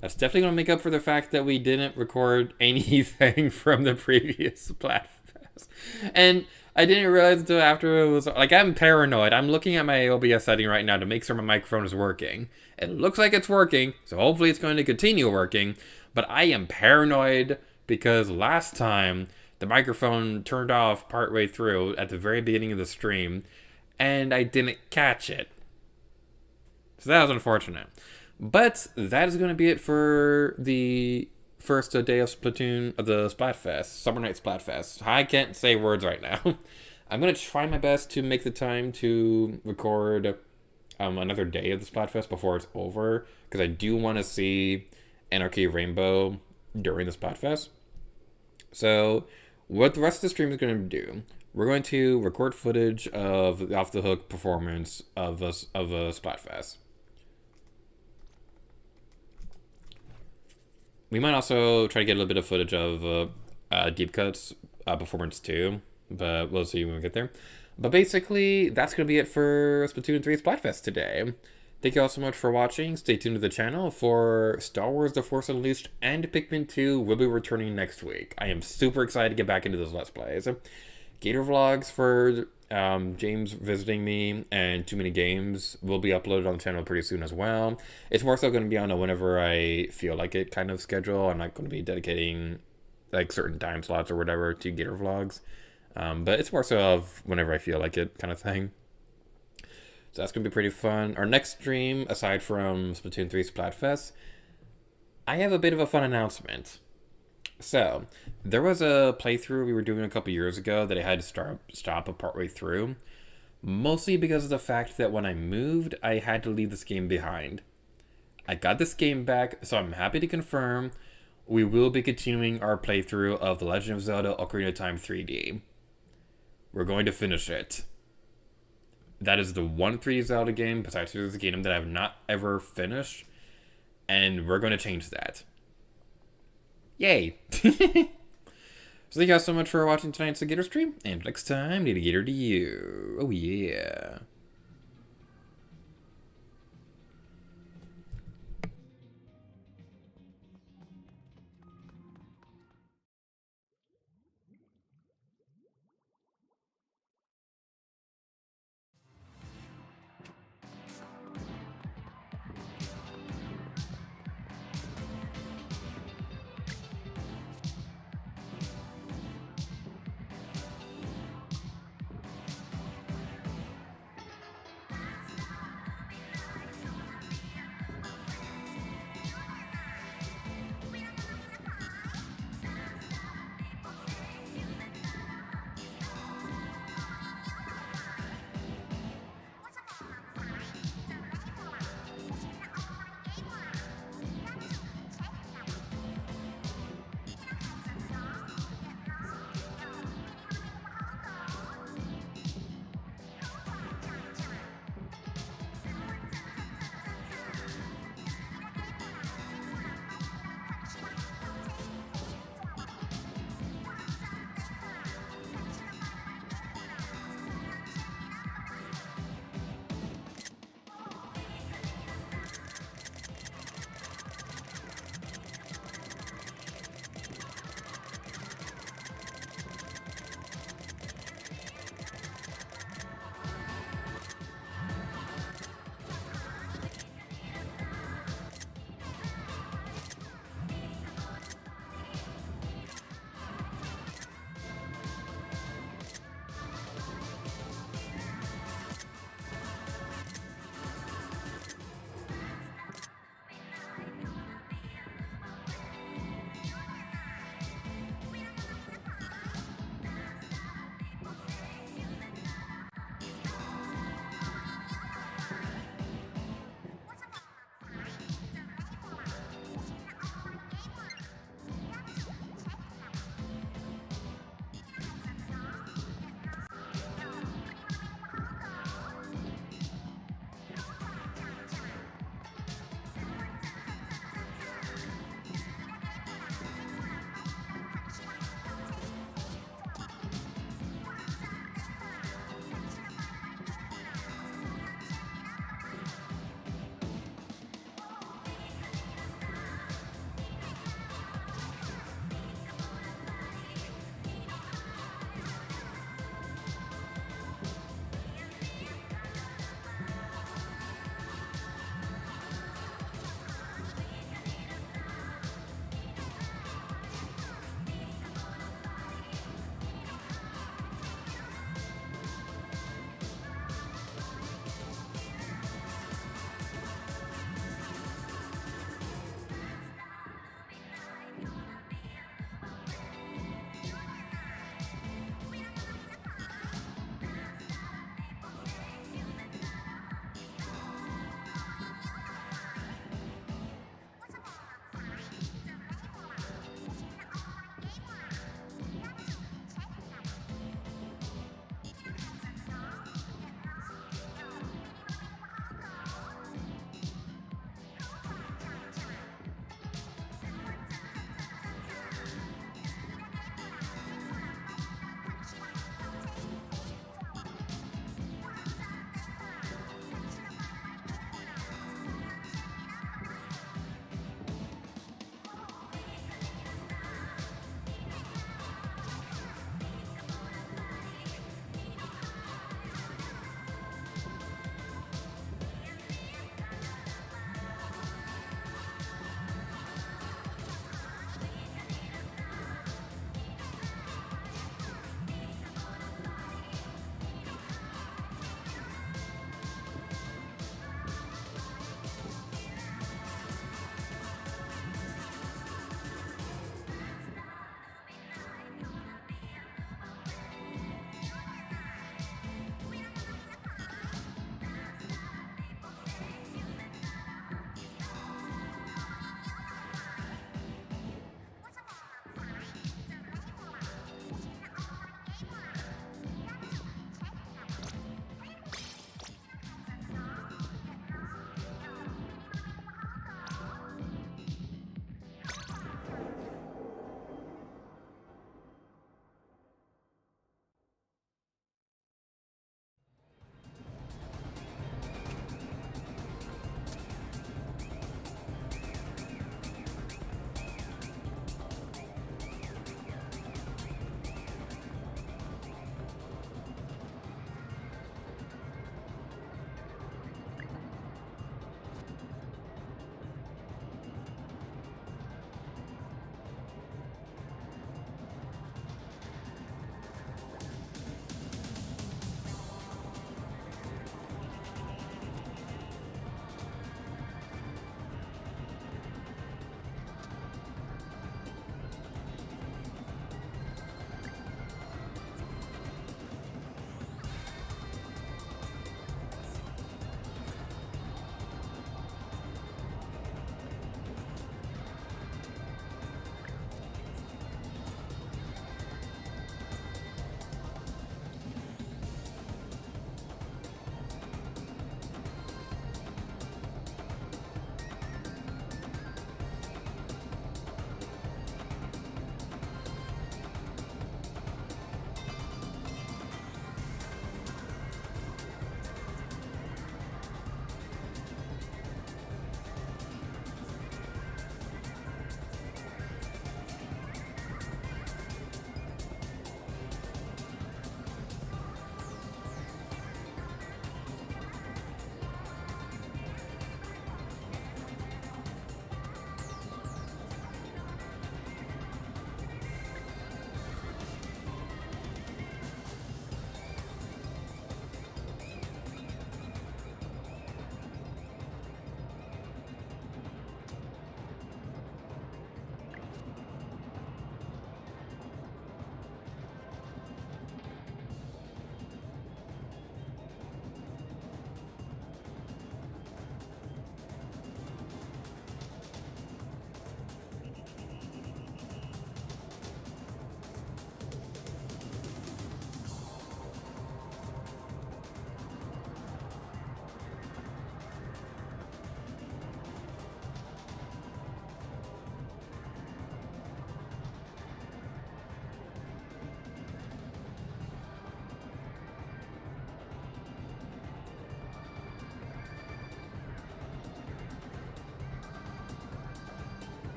That's definitely going to make up for the fact that we didn't record anything from the previous Splatfest. And I didn't realize until after it was... Like, I'm paranoid. I'm looking at my OBS setting right now to make sure my microphone is working. It looks like it's working, so hopefully it's going to continue working. But I am paranoid because last time the microphone turned off partway through at the very beginning of the stream, and I didn't catch it. So that was unfortunate. But that is going to be it for the first day of Splatoon, of the Splatfest, Summer Night Splatfest. I can't say words right now. I'm going to try my best to make the time to record another day of the Splatfest before it's over, because I do want to see Anarchy Rainbow during the Splatfest. So what the rest of the stream is going to do, we're going to record footage of the Off the Hook performance of a Splatfest. We might also try to get a little bit of footage of Deep Cuts performance too, but we'll see when we get there. But basically, that's going to be it for Splatoon 3 Splatfest today. Thank you all so much for watching. Stay tuned to the channel for Star Wars The Force Unleashed and Pikmin 2 will be returning next week. I am super excited to get back into those Let's Plays. Gator Vlogs for James visiting me and Too Many Games will be uploaded on the channel pretty soon as well. It's more so going to be on a whenever I feel like it kind of schedule. I'm not going to be dedicating like certain time slots or whatever to Gator Vlogs. But it's more so of whenever I feel like it kind of thing. So that's going to be pretty fun. Our next stream, aside from Splatoon 3 Splatfest, I have a bit of a fun announcement. So, there was a playthrough we were doing a couple years ago that I had to stop partway through. Mostly because of the fact that when I moved, I had to leave this game behind. I got this game back, so I'm happy to confirm we will be continuing our playthrough of The Legend of Zelda Ocarina of Time 3D. We're going to finish it. That is the one 3D Zelda game, besides Tears of the Kingdom, that I've not ever finished. And we're going to change that. Yay! So thank you guys so much for watching tonight's Gator stream. And next time, need a Gator to you. Oh yeah.